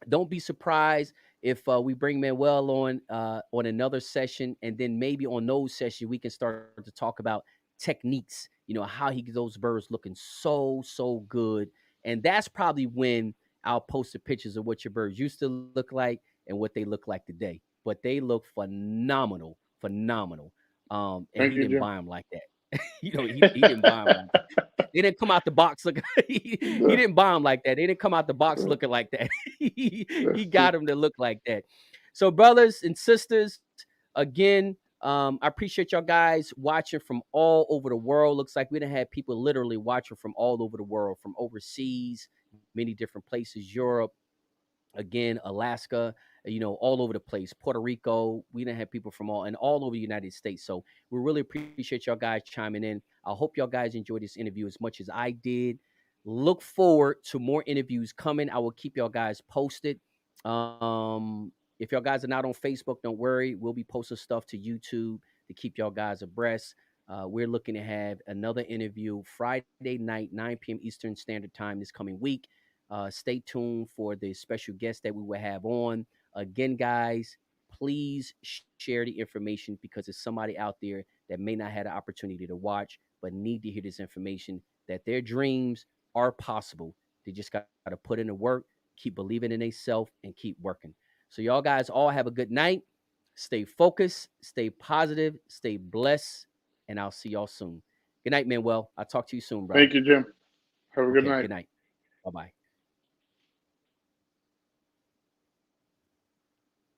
Don't be surprised if we bring Manuel on another session, and then maybe on those sessions we can start to talk about techniques. You know how he gets those birds looking so good, and that's probably when I'll post the pictures of what your birds used to look like and what they look like today. But they look phenomenal. And Thank he you, didn't Jim. buy them like that. He didn't buy them like that. They didn't come out the box looking. He The- didn't buy them like that. They didn't come out the box looking like that. He That's got true. them to look like that. So, brothers and sisters, again, I appreciate y'all guys watching from all over the world. Looks like we done had people literally watching from all over the world, from overseas, many different places, Europe, again, Alaska, all over the place, Puerto Rico. We didn't have people from all over the United States. So we really appreciate y'all guys chiming in. I hope y'all guys enjoyed this interview as much as I did. Look forward to more interviews coming. I will keep y'all guys posted. If y'all guys are not on Facebook, don't worry. We'll be posting stuff to YouTube to keep y'all guys abreast. We're looking to have another interview Friday night, 9 p.m. Eastern Standard Time this coming week. Stay tuned for the special guest that we will have on. Again, guys, please share the information, because there's somebody out there that may not have the opportunity to watch but need to hear this information, that their dreams are possible. They just got to put in the work, keep believing in themselves, and keep working. So, y'all guys all have a good night. Stay focused, stay positive, stay blessed, and I'll see y'all soon. Good night, Manuel. I'll talk to you soon, brother. Thank you, Jim. Have a good Okay, night. good night. Bye bye.